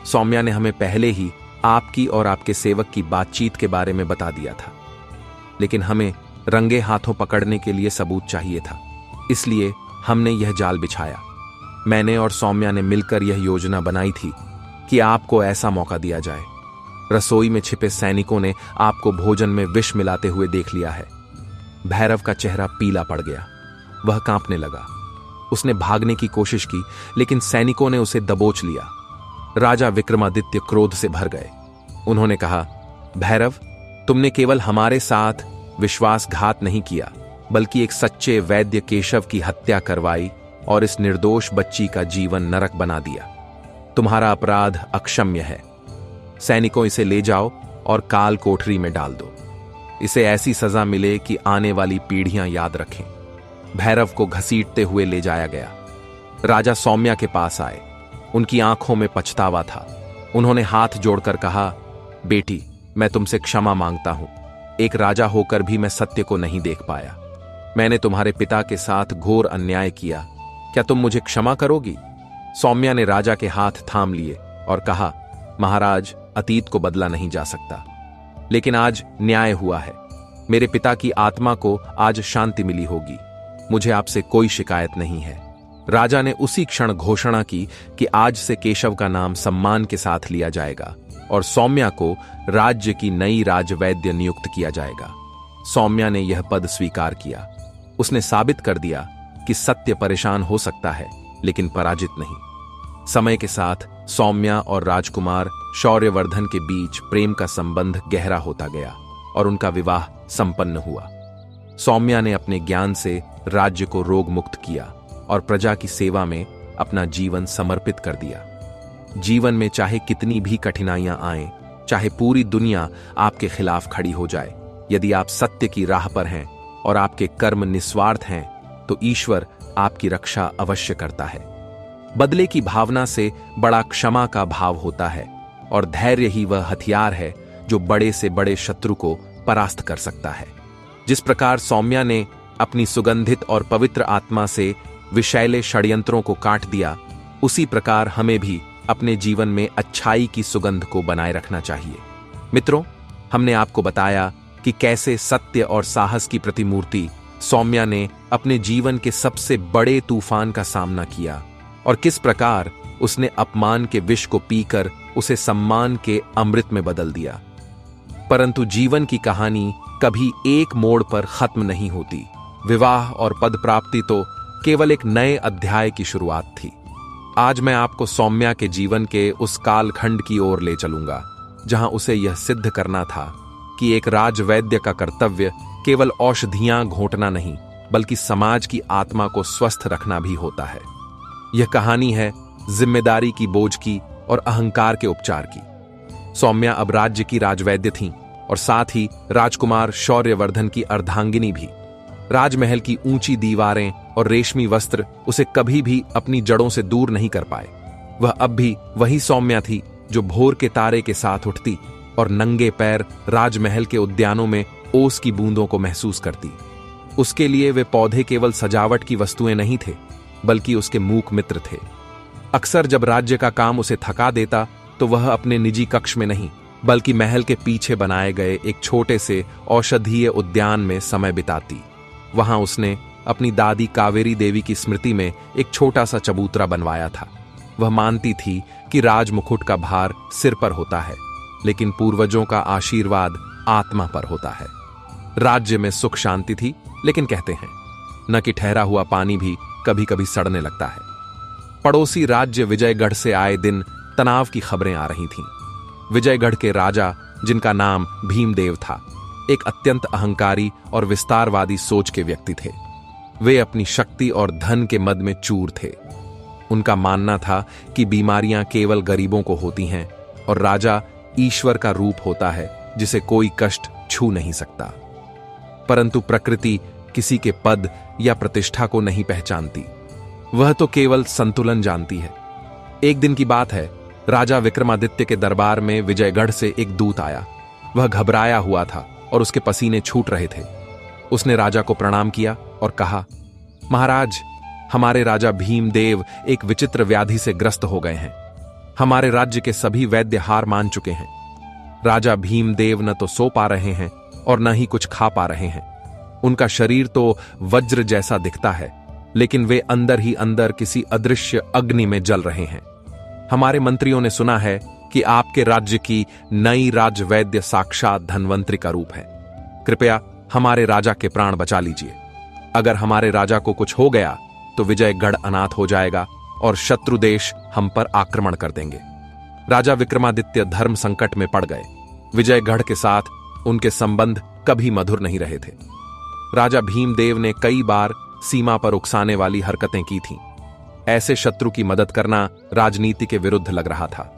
सौम्या ने हमें पहले ही आपकी और आपके सेवक की बातचीत के बारे में बता दिया था, लेकिन हमें रंगे हाथों पकड़ने के लिए सबूत चाहिए था। इसलिए हमने यह जाल बिछाया। मैंने और सौम्या ने मिलकर यह योजना बनाई थी कि आपको ऐसा मौका दिया जाए। रसोई में छिपे सैनिकों ने आपको भोजन में विष मिलाते हुए देख लिया है। भैरव का चेहरा पीला पड़ गया। वह कांपने लगा। उसने भागने की कोशिश की, लेकिन सैनिकों ने उसे दबोच लिया। राजा विक्रमादित्य क्रोध से भर गए। उन्होंने कहा, भैरव, तुमने केवल हमारे साथ विश्वासघात नहीं किया, बल्कि एक सच्चे वैद्य केशव की हत्या करवाई और इस निर्दोष बच्ची का जीवन नरक बना दिया। तुम्हारा अपराध अक्षम्य है। सैनिकों, इसे ले जाओ और काल कोठरी में डाल दो। इसे ऐसी सजा मिले कि आने वाली पीढ़ियां याद रखें। भैरव को घसीटते हुए ले जाया गया। राजा सौम्या के पास आए। उनकी आंखों में पछतावा था। उन्होंने हाथ जोड़कर कहा, बेटी, मैं तुमसे क्षमा मांगता हूं। एक राजा होकर भी मैं सत्य को नहीं देख पाया। मैंने तुम्हारे पिता के साथ घोर अन्याय किया। क्या तुम मुझे क्षमा करोगी? सौम्या ने राजा के हाथ थाम लिए और कहा, महाराज, अतीत को बदला नहीं जा सकता, लेकिन आज न्याय हुआ है। मेरे पिता की आत्मा को आज शांति मिली होगी। मुझे आपसे कोई शिकायत नहीं है। राजा ने उसी क्षण घोषणा की कि आज से केशव का नाम सम्मान के साथ लिया जाएगा और सौम्या को राज्य की नई राजवैद्य नियुक्त किया जाएगा। सौम्या ने यह पद स्वीकार किया। उसने साबित कर दिया कि सत्य परेशान हो सकता है, लेकिन पराजित नहीं। समय के साथ सौम्या और राजकुमार शौर्यवर्धन के बीच प्रेम का संबंध गहरा होता गया और उनका विवाह संपन्न हुआ। सौम्या ने अपने ज्ञान से राज्य को रोग मुक्त किया और प्रजा की सेवा में अपना जीवन समर्पित कर दिया। जीवन में चाहे कितनी भी कठिनाइयां आएं, चाहे पूरी दुनिया आपके खिलाफ खड़ी हो जाए, यदि आप सत्य की राह पर हैं और आपके कर्म निस्वार्थ हैं, तो ईश्वर आपकी रक्षा अवश्य करता है। बदले की भावना से बड़ा क्षमा का भाव होता है और धैर्य ही वह हथियार है जो बड़े से बड़े शत्रु को परास्त कर सकता है। जिस प्रकार सौम्या ने अपनी सुगंधित और पवित्र आत्मा से विषैले षड्यंत्रों को काट दिया, उसी प्रकार हमें भी अपने जीवन में अच्छाई की सुगंध को बनाए रखना चाहिए। मित्रों, हमने आपको बताया कि कैसे सत्य और साहस की प्रतिमूर्ति सौम्या ने अपने जीवन के सबसे बड़े तूफान का सामना किया और किस प्रकार उसने अपमान के विष को पीकर उसे सम्मान के अमृत में बदल दिया। परंतु जीवन की कहानी कभी एक मोड़ पर खत्म नहीं होती। विवाह और पद प्राप्ति तो केवल एक नए अध्याय की शुरुआत थी। आज मैं आपको सौम्या के जीवन के उस कालखंड की ओर ले चलूंगा जहां उसे यह सिद्ध करना था कि एक राजवैद्य का कर्तव्य केवल औषधियां घोंटना नहीं, बल्कि समाज की आत्मा को स्वस्थ रखना भी होता है। यह कहानी है जिम्मेदारी की बोझ की और अहंकार के उपचार की। सौम्या अब राज्य की राजवैद्य थीं और साथ ही राजकुमार शौर्यवर्धन की अर्धांगिनी भी। राजमहल की ऊंची दीवारें और रेशमी वस्त्र उसे कभी भी अपनी जड़ों से दूर नहीं कर पाए। वह अब भी वही सौम्या थी जो भोर के तारे के साथ उठती और नंगे पैर राजमहल के उद्यानों में ओस की बूंदों को महसूस करती। उसके लिए वे पौधे केवल सजावट की वस्तुएं नहीं थे, बल्कि उसके मूक मित्र थे। अक्सर जब राज्य का काम उसे थका देता तो वह अपने निजी कक्ष में नहीं, बल्कि महल के पीछे बनाए गए एक छोटे से औषधीय उद्यान में समय बिताती। वहां उसने अपनी दादी कावेरी देवी की स्मृति में एक छोटा सा चबूतरा बनवाया था। वह मानती थी कि राजमुकुट का भार सिर पर होता है, लेकिन पूर्वजों का आशीर्वाद आत्मा पर होता है। राज्य में सुख शांति थी, लेकिन कहते हैं न कि ठहरा हुआ पानी भी कभी कभी सड़ने लगता है। पड़ोसी राज्य विजयगढ़ से आए दिन तनाव की खबरें आ रही थीं। विजयगढ़ के राजा, जिनका नाम भीमदेव था, एक अत्यंत अहंकारी और विस्तारवादी सोच के व्यक्ति थे। वे अपनी शक्ति और धन के मद में चूर थे। उनका मानना था कि बीमारियां केवल गरीबों को होती हैं और राजा ईश्वर का रूप होता है जिसे कोई कष्ट छू नहीं सकता। परंतु प्रकृति किसी के पद या प्रतिष्ठा को नहीं पहचानती, वह तो केवल संतुलन जानती है। एक दिन की बात है, राजा विक्रमादित्य के दरबार में विजयगढ़ से एक दूत आया। वह घबराया हुआ था और उसके पसीने छूट रहे थे। उसने राजा को प्रणाम किया और कहा, महाराज, हमारे राजा भीमदेव एक विचित्र व्याधि से ग्रस्त हो गए हैं। हमारे राज्य के सभी वैद्य हार मान चुके हैं। राजा भीमदेव न तो सो पा रहे हैं और न ही कुछ खा पा रहे हैं। उनका शरीर तो वज्र जैसा दिखता है, लेकिन वे अंदर ही अंदर किसी अदृश्य अग्नि में जल रहे हैं। हमारे मंत्रियों ने सुना है कि आपके राज्य की नई राजवैद्य साक्षात धन्वंतरी का रूप है। कृपया हमारे राजा के प्राण बचा लीजिए। अगर हमारे राजा को कुछ हो गया तो विजयगढ़ अनाथ हो जाएगा और शत्रु देश हम पर आक्रमण कर देंगे। राजा विक्रमादित्य धर्म संकट में पड़ गए। विजयगढ़ के साथ उनके संबंध कभी मधुर नहीं रहे थे। राजा भीमदेव ने कई बार सीमा पर उकसाने वाली हरकतें की थीं। ऐसे शत्रु की मदद करना राजनीति के विरुद्ध लग रहा था।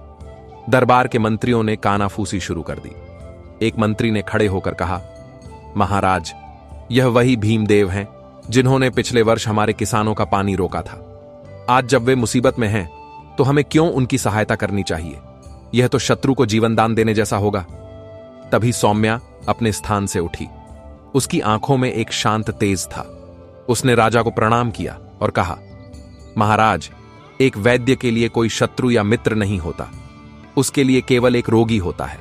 दरबार के मंत्रियों ने कानाफूसी शुरू कर दी। एक मंत्री ने खड़े होकर कहा, महाराज, यह वही भीमदेव हैं जिन्होंने पिछले वर्ष हमारे किसानों का पानी रोका था। आज जब वे मुसीबत में हैं तो हमें क्यों उनकी सहायता करनी चाहिए? यह तो शत्रु को जीवन दान देने जैसा होगा। तभी सौम्या अपने स्थान से उठी। उसकी आंखों में एक शांत तेज था। उसने राजा को प्रणाम किया और कहा, महाराज, एक वैद्य के लिए कोई शत्रु या मित्र नहीं होता। उसके लिए केवल एक रोगी होता है।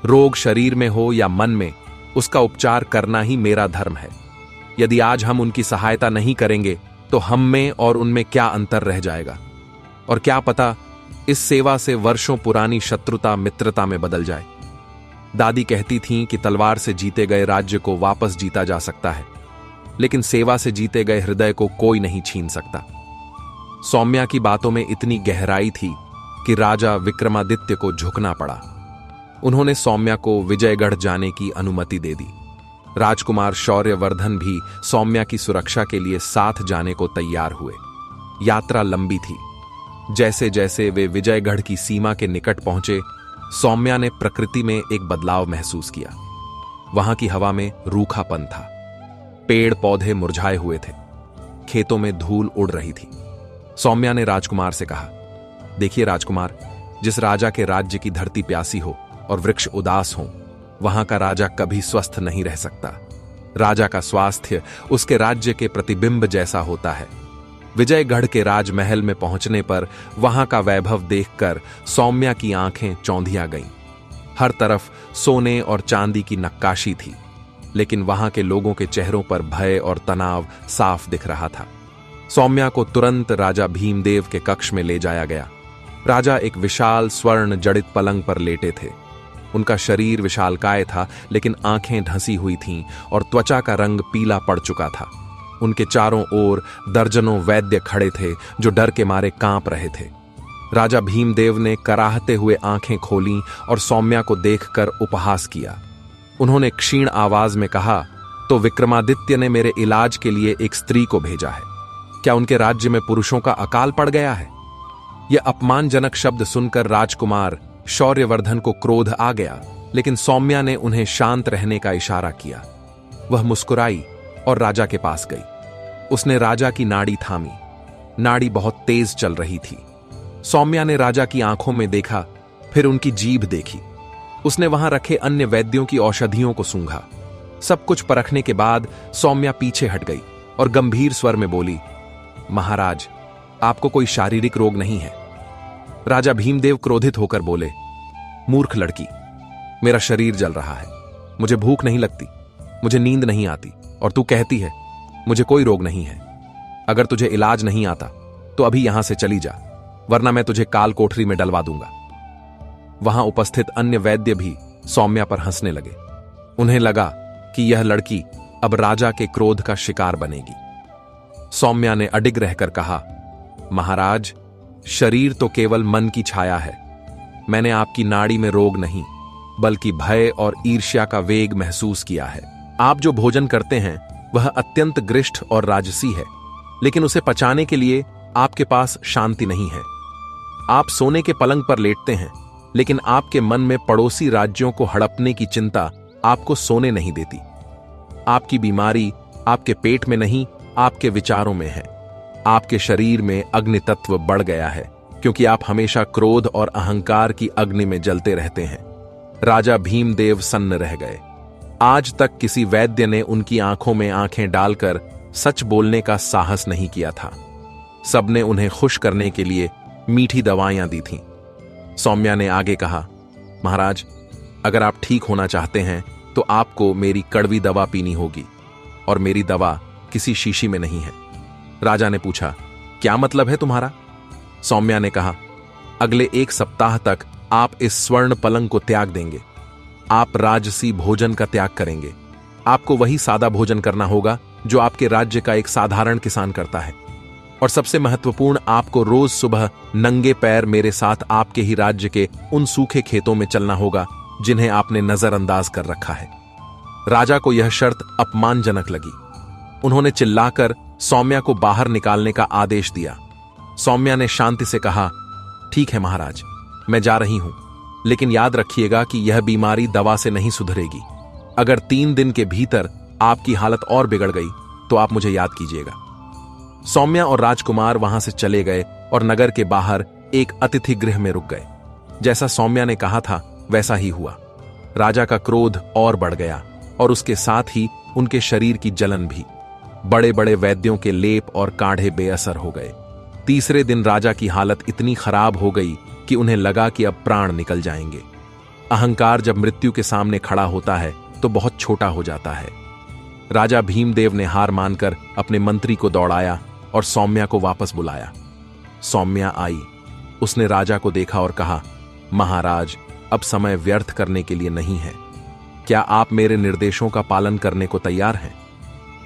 रोग शरीर में हो या मन में, उसका उपचार करना ही मेरा धर्म है। यदि आज हम उनकी सहायता नहीं करेंगे तो हम में और उनमें क्या अंतर रह जाएगा? और क्या पता इस सेवा से वर्षों पुरानी शत्रुता मित्रता में बदल जाए। दादी कहती थीं कि तलवार से जीते गए राज्य को वापस जीता जा सकता है, लेकिन सेवा से जीते गए हृदय को कोई नहीं छीन सकता। सौम्या की बातों में इतनी गहराई थी कि राजा विक्रमादित्य को झुकना पड़ा। उन्होंने सौम्या को विजयगढ़ जाने की अनुमति दे दी। राजकुमार शौर्यवर्धन भी सौम्या की सुरक्षा के लिए साथ जाने को तैयार हुए। यात्रा लंबी थी। जैसे जैसे वे विजयगढ़ की सीमा के निकट पहुंचे, सौम्या ने प्रकृति में एक बदलाव महसूस किया। वहां की हवा में रूखापन था। पेड़ पौधे मुरझाए हुए थे। खेतों में धूल उड़ रही थी। सौम्या ने राजकुमार से कहा, देखिए राजकुमार, जिस राजा के राज्य की धरती प्यासी हो और वृक्ष उदास हो, वहां का राजा कभी स्वस्थ नहीं रह सकता। राजा का स्वास्थ्य उसके राज्य के प्रतिबिंब जैसा होता है। विजयगढ़ के राजमहल में पहुंचने पर वहां का वैभव देखकर सौम्या की आंखें चौंधिया गईं। हर तरफ सोने और चांदी की नक्काशी थी, लेकिन वहां के लोगों के चेहरों पर भय और तनाव साफ दिख रहा था। सौम्या को तुरंत राजा भीमदेव के कक्ष में ले जाया गया। राजा एक विशाल स्वर्ण जड़ित पलंग पर लेटे थे। उनका शरीर विशालकाय था, लेकिन आंखें ढंसी हुई थीं और त्वचा का रंग पीला पड़ चुका था। उनके चारों ओर दर्जनों वैद्य खड़े थे जो डर के मारे कांप रहे थे। राजा भीमदेव ने कराहते हुए आंखें खोलीं और सौम्या को देखकर उपहास किया। उन्होंने क्षीण आवाज में कहा, तो विक्रमादित्य ने मेरे इलाज के लिए एक स्त्री को भेजा है। क्या उनके राज्य में पुरुषों का अकाल पड़ गया है? यह अपमानजनक शब्द सुनकर राजकुमार शौर्यवर्धन को क्रोध आ गया, लेकिन सौम्या ने उन्हें शांत रहने का इशारा किया। वह मुस्कुराई और राजा के पास गई। उसने राजा की नाड़ी थामी। नाड़ी बहुत तेज चल रही थी। सौम्या ने राजा की आंखों में देखा, फिर उनकी जीभ देखी। उसने वहां रखे अन्य वैद्यों की औषधियों को सूंघा। सब कुछ परखने के बाद सौम्या पीछे हट गई और गंभीर स्वर में बोली, महाराज, आपको कोई शारीरिक रोग नहीं है। राजा भीमदेव क्रोधित होकर बोले, मूर्ख लड़की, मेरा शरीर जल रहा है, मुझे भूख नहीं लगती, मुझे नींद नहीं आती, और तू कहती है मुझे कोई रोग नहीं है। अगर तुझे इलाज नहीं आता तो अभी यहां से चली जा, वरना मैं तुझे काल कोठरी में डलवा दूंगा। वहां उपस्थित अन्य वैद्य भी सौम्या पर हंसने लगे। उन्हें लगा कि यह लड़की अब राजा के क्रोध का शिकार बनेगी। सौम्या ने अडिग रहकर कहा, महाराज, शरीर तो केवल मन की छाया है। मैंने आपकी नाड़ी में रोग नहीं, बल्कि भय और ईर्ष्या का वेग महसूस किया है। आप जो भोजन करते हैं वह अत्यंत गृष्ठ और राजसी है, लेकिन उसे पचाने के लिए आपके पास शांति नहीं है। आप सोने के पलंग पर लेटते हैं, लेकिन आपके मन में पड़ोसी राज्यों को हड़पने की चिंता आपको सोने नहीं देती। आपकी बीमारी आपके पेट में नहीं, आपके विचारों में है। आपके शरीर में अग्नि तत्व बढ़ गया है, क्योंकि आप हमेशा क्रोध और अहंकार की अग्नि में जलते रहते हैं। राजा भीमदेव सन्न रह गए। आज तक किसी वैद्य ने उनकी आंखों में आंखें डालकर सच बोलने का साहस नहीं किया था। सबने उन्हें खुश करने के लिए मीठी दवाइयां दी थीं। सौम्या ने आगे कहा, महाराज, अगर आप ठीक होना चाहते हैं तो आपको मेरी कड़वी दवा पीनी होगी, और मेरी दवा किसी शीशी में नहीं है। राजा ने पूछा, क्या मतलब है तुम्हारा? सौम्या ने कहा, अगले 1 सप्ताह तक आप इस स्वर्ण पलंग को त्याग देंगे। आप राजसी भोजन का त्याग करेंगे। आपको वही सादा भोजन करना होगा जो आपके राज्य का एक साधारण किसान करता है। और सबसे महत्वपूर्ण, आपको रोज सुबह नंगे पैर मेरे साथ आपके ही राज्य के उन सूखे खेतों में चलना होगा जिन्हें आपने नजरअंदाज कर रखा है। राजा को यह शर्त अपमानजनक लगी। उन्होंने चिल्लाकर सौम्या को बाहर निकालने का आदेश दिया। सौम्या ने शांति से कहा, ठीक है महाराज, मैं जा रही हूं, लेकिन याद रखिएगा कि यह बीमारी दवा से नहीं सुधरेगी। अगर 3 दिन के भीतर आपकी हालत और बिगड़ गई तो आप मुझे याद कीजिएगा। सौम्या और राजकुमार वहां से चले गए और नगर के बाहर एक अतिथि गृह में रुक गए। जैसा सौम्या ने कहा था वैसा ही हुआ। राजा का क्रोध और बढ़ गया और उसके साथ ही उनके शरीर की जलन भी। बड़े बड़े वैद्यों के लेप और काढ़े बेअसर हो गए। तीसरे दिन राजा की हालत इतनी खराब हो गई कि उन्हें लगा कि अब प्राण निकल जाएंगे। अहंकार जब मृत्यु के सामने खड़ा होता है तो बहुत छोटा हो जाता है। राजा भीमदेव ने हार मानकर अपने मंत्री को दौड़ाया और सौम्या को वापस बुलाया। सौम्या आई। उसने राजा को देखा और कहा, महाराज, अब समय व्यर्थ करने के लिए नहीं है। क्या आप मेरे निर्देशों का पालन करने को तैयार हैं?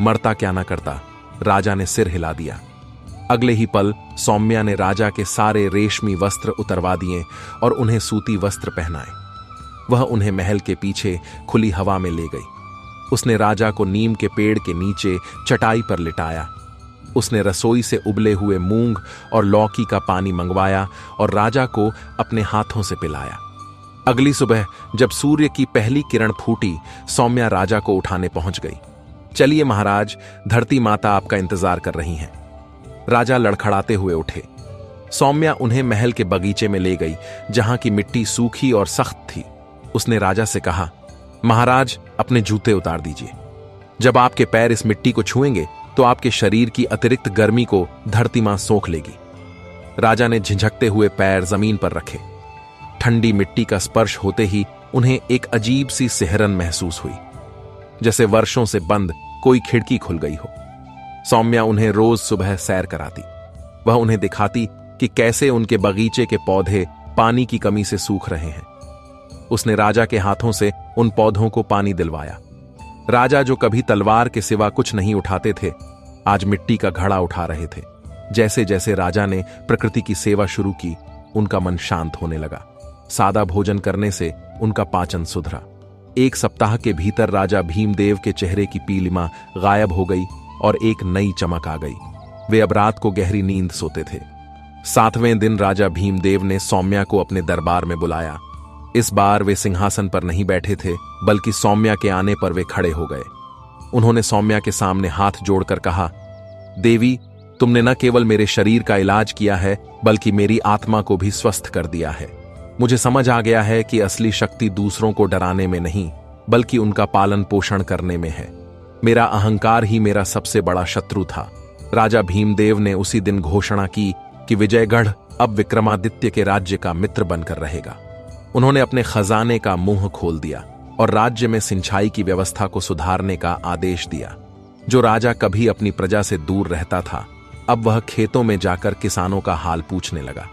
मरता क्या ना करता। राजा ने सिर हिला दिया। अगले ही पल सौम्या ने राजा के सारे रेशमी वस्त्र उतरवा दिए और उन्हें सूती वस्त्र पहनाए। वह उन्हें महल के पीछे खुली हवा में ले गई। उसने राजा को नीम के पेड़ के नीचे चटाई पर लिटाया। उसने रसोई से उबले हुए मूंग और लौकी का पानी मंगवाया और राजा को अपने हाथों से पिलाया। अगली सुबह जब सूर्य की पहली किरण फूटी, सौम्या राजा को उठाने पहुंच गई। चलिए महाराज, धरती माता आपका इंतजार कर रही हैं। राजा लड़खड़ाते हुए उठे। सौम्या उन्हें महल के बगीचे में ले गई, जहां की मिट्टी सूखी और सख्त थी। उसने राजा से कहा, महाराज, अपने जूते उतार दीजिए। जब आपके पैर इस मिट्टी को छुएंगे तो आपके शरीर की अतिरिक्त गर्मी को धरती मां सोख लेगी। राजा ने झिझकते हुए पैर जमीन पर रखे। ठंडी मिट्टी का स्पर्श होते ही उन्हें एक अजीब सी सिहरन महसूस हुई, जैसे वर्षों से बंद कोई खिड़की खुल गई हो। सौम्या उन्हें रोज सुबह सैर कराती। वह उन्हें दिखाती कि कैसे उनके बगीचे के पौधे पानी की कमी से सूख रहे हैं। उसने राजा के हाथों से उन पौधों को पानी दिलवाया। राजा, जो कभी तलवार के सिवा कुछ नहीं उठाते थे, आज मिट्टी का घड़ा उठा रहे थे। जैसे जैसे राजा ने प्रकृति की सेवा शुरू की, उनका मन शांत होने लगा। सादा भोजन करने से उनका पाचन सुधरा। 1 सप्ताह के भीतर राजा भीमदेव के चेहरे की पीलिमा गायब हो गई और एक नई चमक आ गई। वे अब रात को गहरी नींद सोते थे। 7वें दिन राजा भीमदेव ने सौम्या को अपने दरबार में बुलाया। इस बार वे सिंहासन पर नहीं बैठे थे, बल्कि सौम्या के आने पर वे खड़े हो गए। उन्होंने सौम्या के सामने हाथ जोड़कर कहा, देवी, तुमने न केवल मेरे शरीर का इलाज किया है, बल्कि मेरी आत्मा को भी स्वस्थ कर दिया है। मुझे समझ आ गया है कि असली शक्ति दूसरों को डराने में नहीं, बल्कि उनका पालन पोषण करने में है। मेरा अहंकार ही मेरा सबसे बड़ा शत्रु था। राजा भीमदेव ने उसी दिन घोषणा की कि विजयगढ़ अब विक्रमादित्य के राज्य का मित्र बनकर रहेगा। उन्होंने अपने खजाने का मुंह खोल दिया और राज्य में सिंचाई की व्यवस्था को सुधारने का आदेश दिया। जो राजा कभी अपनी प्रजा से दूर रहता था, अब वह खेतों में जाकर किसानों का हाल पूछने लगा।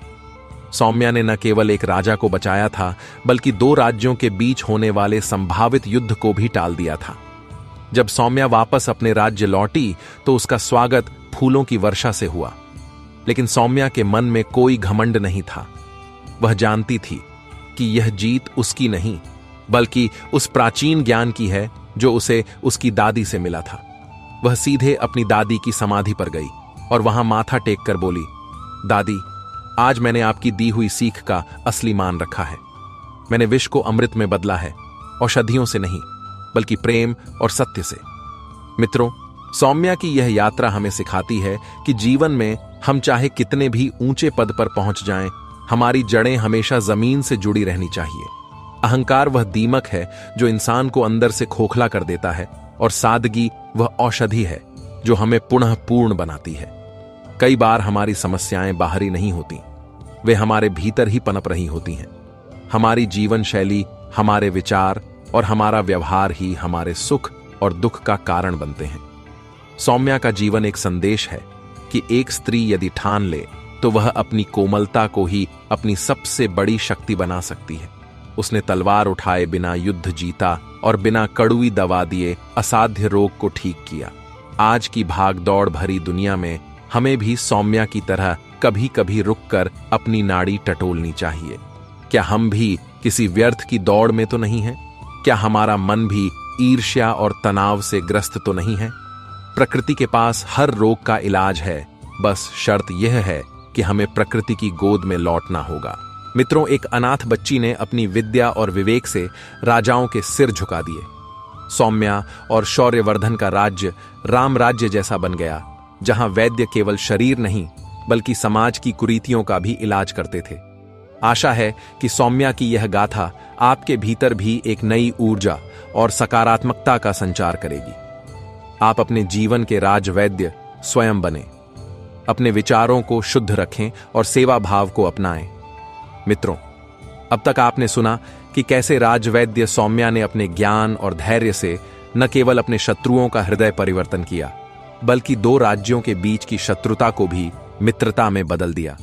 सौम्या ने न केवल एक राजा को बचाया था, बल्कि 2 राज्यों के बीच होने वाले संभावित युद्ध को भी टाल दिया था। जब सौम्या वापस अपने राज्य लौटी तो उसका स्वागत फूलों की वर्षा से हुआ। लेकिन सौम्या के मन में कोई घमंड नहीं था। वह जानती थी कि यह जीत उसकी नहीं, बल्कि उस प्राचीन ज्ञान की है जो उसे उसकी दादी से मिला था। वह सीधे अपनी दादी की समाधि पर गई और वहां माथा टेक कर बोली, दादी, आज मैंने आपकी दी हुई सीख का असली मान रखा है। मैंने विष को अमृत में बदला है, औषधियों से नहीं, बल्कि प्रेम और सत्य से। मित्रों, सौम्या की यह यात्रा हमें सिखाती है कि जीवन में हम चाहे कितने भी ऊंचे पद पर पहुंच जाएं, हमारी जड़ें हमेशा जमीन से जुड़ी रहनी चाहिए। अहंकार वह दीमक है जो इंसान को अंदर से खोखला कर देता है, और सादगी वह औषधि है जो हमें पुनः पूर्ण बनाती है। कई बार हमारी समस्याएं बाहरी नहीं होती, वे हमारे भीतर ही पनप रही होती हैं। हमारी जीवन शैली, हमारे विचार और हमारा व्यवहार ही हमारे सुख और दुख का कारण बनते हैं। सौम्या का जीवन एक संदेश है कि एक स्त्री यदि ठान ले तो वह अपनी कोमलता को ही अपनी सबसे बड़ी शक्ति बना सकती है। उसने तलवार उठाए बिना युद्ध जीता और बिना कड़वी दवा दिए असाध्य रोग को ठीक किया। आज की भाग दौड़ भरी दुनिया में हमें भी सौम्या की तरह कभी कभी रुककर अपनी नाड़ी टटोलनी चाहिए। क्या हम भी किसी व्यर्थ की दौड़ में तो नहीं हैं? क्या हमारा मन भी ईर्ष्या और तनाव से ग्रस्त तो नहीं है? प्रकृति के पास हर रोग का इलाज है, बस शर्त यह है कि हमें प्रकृति की गोद में लौटना होगा। मित्रों, एक अनाथ बच्ची ने अपनी विद्या और विवेक से राजाओं के सिर झुका दिए। सौम्या और शौर्यवर्धन का राज्य राम राज्य जैसा बन गया, जहां वैद्य केवल शरीर नहीं बल्कि समाज की कुरीतियों का भी इलाज करते थे। आशा है कि सौम्या की यह गाथा आपके भीतर भी एक नई ऊर्जा और सकारात्मकता का संचार करेगी। आप अपने जीवन के राजवैद्य स्वयं बने, अपने विचारों को शुद्ध रखें और सेवा भाव को अपनाएं। मित्रों, अब तक आपने सुना कि कैसे राजवैद्य सौम्या ने अपने ज्ञान और धैर्य से न केवल अपने शत्रुओं का हृदय परिवर्तन किया, बल्कि दो राज्यों के बीच की शत्रुता को भी मित्रता में बदल दिया।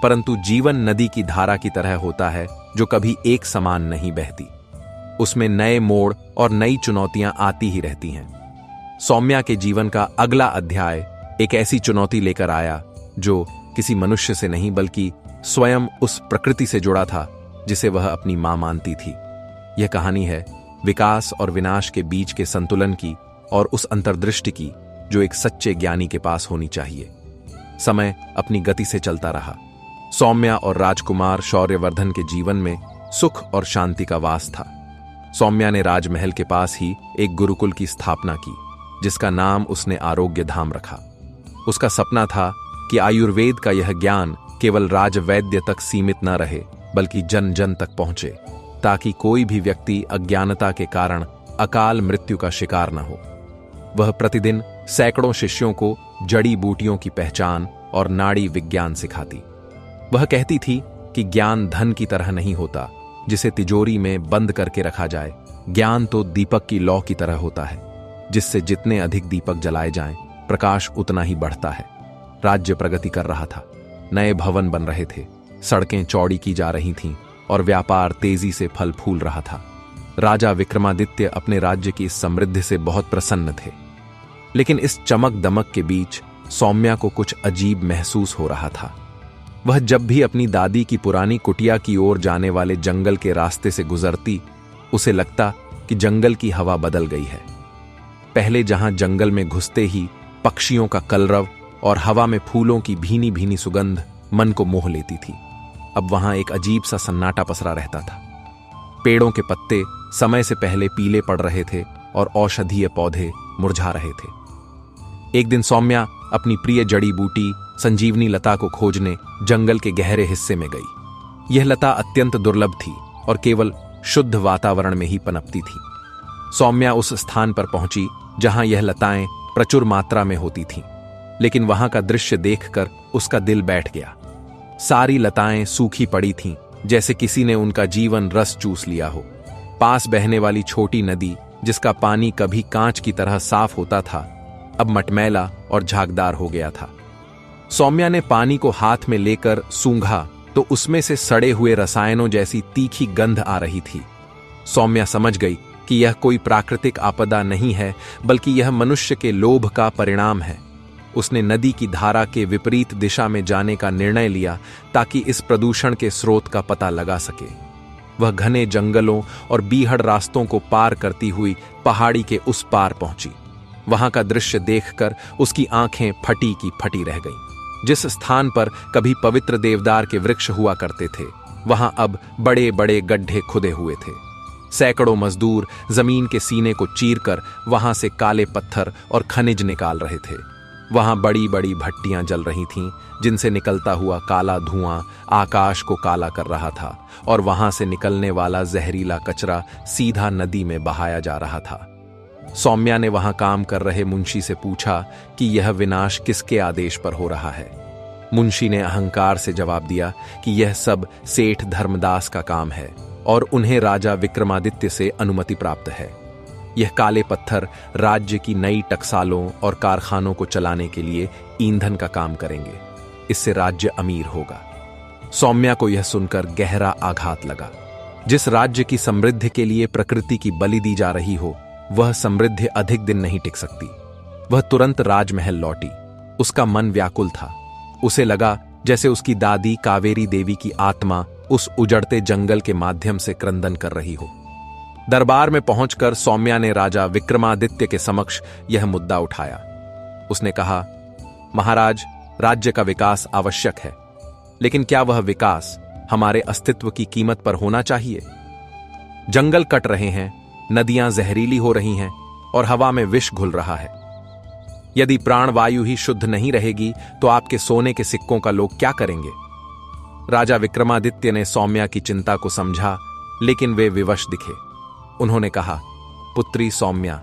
परंतु जीवन नदी की धारा की तरह होता है जो कभी एक समान नहीं बहती। उसमें नए मोड़ और नई चुनौतियां आती ही रहती हैं। सौम्या के जीवन का अगला अध्याय एक ऐसी चुनौती लेकर आया जो किसी मनुष्य से नहीं बल्कि स्वयं उस प्रकृति से जुड़ा था जिसे वह अपनी मां मानती थी। यह कहानी है विकास और विनाश के बीच के संतुलन की और उस अंतर्दृष्टि की जो एक सच्चे ज्ञानी के पास होनी चाहिए। समय अपनी गति से चलता रहा। सौम्या और राजकुमार शौर्यवर्धन के जीवन में सुख और शांति का वास था। सौम्या ने राजमहल के पास ही एक गुरुकुल की स्थापना की, जिसका नाम उसने आरोग्य धाम रखा। उसका सपना था कि आयुर्वेद का यह ज्ञान केवल राजवैद्य तक सीमित न रहे, बल्कि जन जन तक पहुंचे, ताकि कोई भी व्यक्ति अज्ञानता के कारण अकाल मृत्यु का शिकार न हो। वह प्रतिदिन सैकड़ों शिष्यों को जड़ी बूटियों की पहचान और नाड़ी विज्ञान सिखाती। वह कहती थी कि ज्ञान धन की तरह नहीं होता जिसे तिजोरी में बंद करके रखा जाए। ज्ञान तो दीपक की लौ की तरह होता है, जिससे जितने अधिक दीपक जलाए जाएं, प्रकाश उतना ही बढ़ता है। राज्य प्रगति कर रहा था, नए भवन बन रहे थे, सड़कें चौड़ी की जा रही थीं और व्यापार तेजी से फल फूल रहा था। राजा विक्रमादित्य अपने राज्य की इस समृद्धि से बहुत प्रसन्न थे। लेकिन इस चमक दमक के बीच सौम्या को कुछ अजीब महसूस हो रहा था। वह जब भी अपनी दादी की पुरानी कुटिया की ओर जाने वाले जंगल के रास्ते से गुजरती, उसे लगता कि जंगल की हवा बदल गई है। पहले जहां जंगल में घुसते ही पक्षियों का कलरव और हवा में फूलों की भीनी भीनी सुगंध मन को मोह लेती थी, अब वहां एक अजीब सा सन्नाटा पसरा रहता था। पेड़ों के पत्ते समय से पहले पीले पड़ रहे थे और औषधीय पौधे मुरझा रहे थे। एक दिन सौम्या अपनी प्रिय जड़ी बूटी संजीवनी लता को खोजने जंगल के गहरे हिस्से में गई। यह लता अत्यंत दुर्लभ थी और केवल शुद्ध वातावरण में ही पनपती थी। सौम्या उस स्थान पर पहुंची जहां यह लताएं प्रचुर मात्रा में होती थीं, लेकिन वहां का दृश्य देखकर उसका दिल बैठ गया। सारी लताएं सूखी पड़ी थीं, जैसे किसी ने उनका जीवन रस चूस लिया हो। पास बहने वाली छोटी नदी, जिसका पानी कभी कांच की तरह साफ होता था, अब मटमैला और झागदार हो गया था। सौम्या ने पानी को हाथ में लेकर सूंघा तो उसमें से सड़े हुए रसायनों जैसी तीखी गंध आ रही थी। सौम्या समझ गई कि यह कोई प्राकृतिक आपदा नहीं है, बल्कि यह मनुष्य के लोभ का परिणाम है। उसने नदी की धारा के विपरीत दिशा में जाने का निर्णय लिया ताकि इस प्रदूषण के स्रोत का पता लगा सके। वह घने जंगलों और बीहड़ रास्तों को पार करती हुई पहाड़ी के उस पार पहुंची। वहां का दृश्य देखकर उसकी आंखें फटी की फटी रह गईं। जिस स्थान पर कभी पवित्र देवदार के वृक्ष हुआ करते थे, वहां अब बड़े बड़े गड्ढे खुदे हुए थे। सैकड़ों मजदूर जमीन के सीने को चीरकर वहां से काले पत्थर और खनिज निकाल रहे थे। वहां बड़ी बड़ी भट्टियां जल रही थीं, जिनसे निकलता हुआ काला धुआं आकाश को काला कर रहा था, और वहां से निकलने वाला जहरीला कचरा सीधा नदी में बहाया जा रहा था। सौम्या ने वहां काम कर रहे मुंशी से पूछा कि यह विनाश किसके आदेश पर हो रहा है। मुंशी ने अहंकार से जवाब दिया कि यह सब सेठ धर्मदास का काम है और उन्हें राजा विक्रमादित्य से अनुमति प्राप्त है। यह काले पत्थर राज्य की नई टकसालों और कारखानों को चलाने के लिए ईंधन का काम करेंगे। इससे राज्य अमीर होगा। सौम्या को यह सुनकर गहरा आघात लगा। जिस राज्य की समृद्धि के लिए प्रकृति की बलि दी जा रही हो, वह समृद्धि अधिक दिन नहीं टिक सकती। वह तुरंत राजमहल लौटी। उसका मन व्याकुल था। उसे लगा जैसे उसकी दादी कावेरी देवी की आत्मा उस उजड़ते जंगल के माध्यम से क्रंदन कर रही हो। दरबार में पहुंचकर सौम्या ने राजा विक्रमादित्य के समक्ष यह मुद्दा उठाया। उसने कहा, महाराज, राज्य का विकास आवश्यक है, लेकिन क्या वह विकास हमारे अस्तित्व की कीमत पर होना चाहिए? जंगल कट रहे हैं, नदियां जहरीली हो रही हैं और हवा में विष घुल रहा है। यदि प्राणवायु ही शुद्ध नहीं रहेगी तो आपके सोने के सिक्कों का लोग क्या करेंगे? राजा विक्रमादित्य ने सौम्या की चिंता को समझा, लेकिन वे विवश दिखे। उन्होंने कहा, पुत्री सौम्या,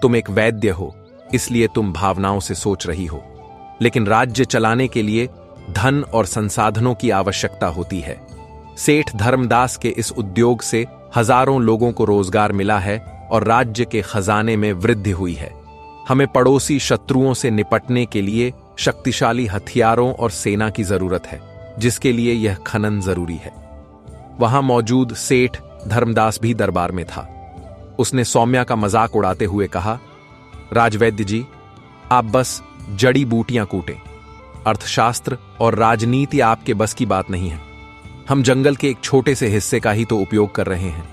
तुम एक वैद्य हो, इसलिए तुम भावनाओं से सोच रही हो, लेकिन राज्य चलाने के लिए धन और संसाधनों की आवश्यकता होती है। सेठ धर्मदास के इस उद्योग से हजारों लोगों को रोजगार मिला है और राज्य के खजाने में वृद्धि हुई है। हमें पड़ोसी शत्रुओं से निपटने के लिए शक्तिशाली हथियारों और सेना की जरूरत है, जिसके लिए यह खनन जरूरी है। वहां मौजूद सेठ धर्मदास भी दरबार में था। उसने सौम्या का मजाक उड़ाते हुए कहा, राजवैद्य जी, आप बस जड़ी बूटियां कूटें। अर्थशास्त्र और राजनीति आपके बस की बात नहीं है। हम जंगल के एक छोटे से हिस्से का ही तो उपयोग कर रहे हैं।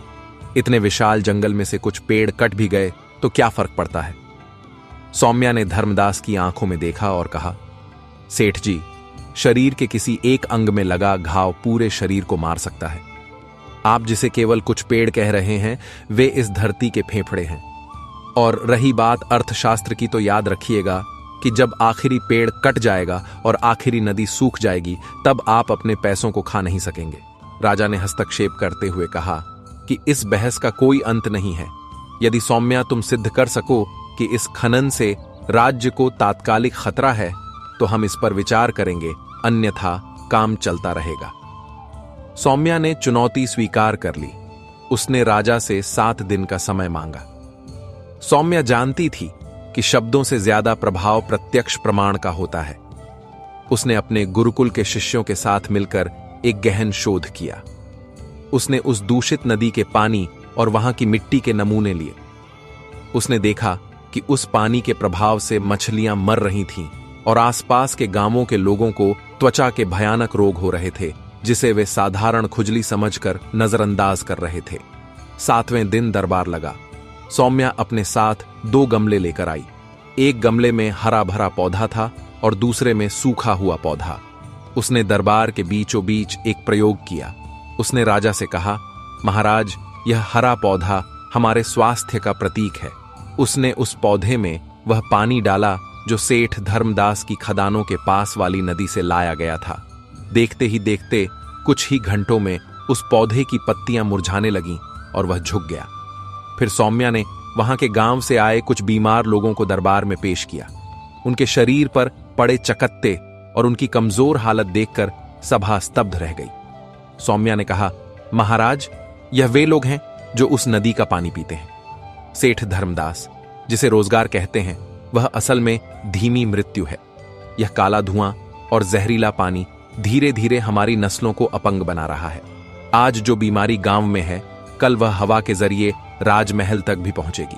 इतने विशाल जंगल में से कुछ पेड़ कट भी गए तो क्या फर्क पड़ता है? सौम्या ने धर्मदास की आंखों में देखा और कहा, सेठ जी, शरीर के किसी एक अंग में लगा घाव पूरे शरीर को मार सकता है। आप जिसे केवल कुछ पेड़ कह रहे हैं, वे इस धरती के फेफड़े हैं। और रही बात अर्थशास्त्र की, तो याद रखिएगा कि जब आखिरी पेड़ कट जाएगा और आखिरी नदी सूख जाएगी, तब आप अपने पैसों को खा नहीं सकेंगे। राजा ने हस्तक्षेप करते हुए कहा कि इस बहस का कोई अंत नहीं है। यदि सौम्या तुम सिद्ध कर सको कि इस खनन से राज्य को तात्कालिक खतरा है, तो हम इस पर विचार करेंगे, अन्यथा काम चलता रहेगा। सौम्या ने चुनौती स्वीकार कर ली। उसने राजा से 7 दिन का समय मांगा। सौम्या जानती थी कि शब्दों से ज्यादा प्रभाव प्रत्यक्ष प्रमाण का होता है। उसने अपने गुरुकुल के शिष्यों के साथ मिलकर एक गहन शोध किया। उसने उस दूषित नदी के पानी और वहां की मिट्टी के नमूने लिए। उसने देखा कि उस पानी के प्रभाव से मछलियां मर रही थीं और आसपास के गांवों के लोगों को त्वचा के भयानक रोग हो रहे थे, जिसे वे साधारण खुजली समझकर नजरअंदाज कर रहे थे। 7वें दिन दरबार लगा। सौम्या अपने साथ 2 गमले लेकर आई। एक गमले में हरा भरा पौधा था और दूसरे में सूखा हुआ पौधा। उसने दरबार के बीचों बीच एक प्रयोग किया। उसने राजा से कहा, महाराज, यह हरा पौधा हमारे स्वास्थ्य का प्रतीक है। उसने उस पौधे में वह पानी डाला जो सेठ धर्मदास की खदानों के पास वाली नदी से लाया गया था। देखते ही देखते कुछ ही घंटों में उस पौधे की पत्तियां मुरझाने लगीं और वह झुक गया। फिर सौम्या ने वहां के गांव से आए कुछ बीमार लोगों को दरबार में पेश किया। उनके शरीर पर पड़े चकत्ते और उनकी कमजोर हालत देखकर सभा स्तब्ध रह गई। सौम्या ने कहा, महाराज, यह वे लोग हैं जो उस नदी का पानी पीते हैं। सेठ धर्मदास, जिसे रोजगार कहते हैं, वह असल में धीमी मृत्यु है। यह काला धुआं और जहरीला पानी धीरे धीरे हमारी नस्लों को अपंग बना रहा है। आज जो बीमारी गांव में है, कल वह हवा के जरिए राजमहल तक भी पहुंचेगी।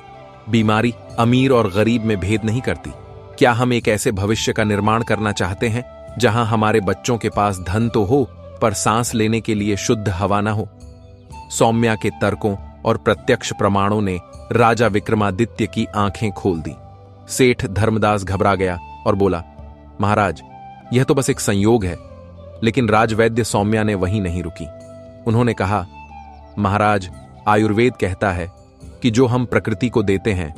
बीमारी अमीर और गरीब में भेद नहीं करती। क्या हम एक ऐसे भविष्य का निर्माण करना चाहते हैं जहां हमारे बच्चों के पास धन तो हो पर सांस लेने के लिए शुद्ध हवा न हो? सौम्या के तर्कों और प्रत्यक्ष प्रमाणों ने राजा विक्रमादित्य की आंखें खोल दी। सेठ धर्मदास घबरा गया और बोला, महाराज, यह तो बस एक संयोग है। लेकिन राजवैद्य सौम्या ने वहीं नहीं रुकी। उन्होंने कहा, महाराज, आयुर्वेद कहता है कि जो हम प्रकृति को देते हैं,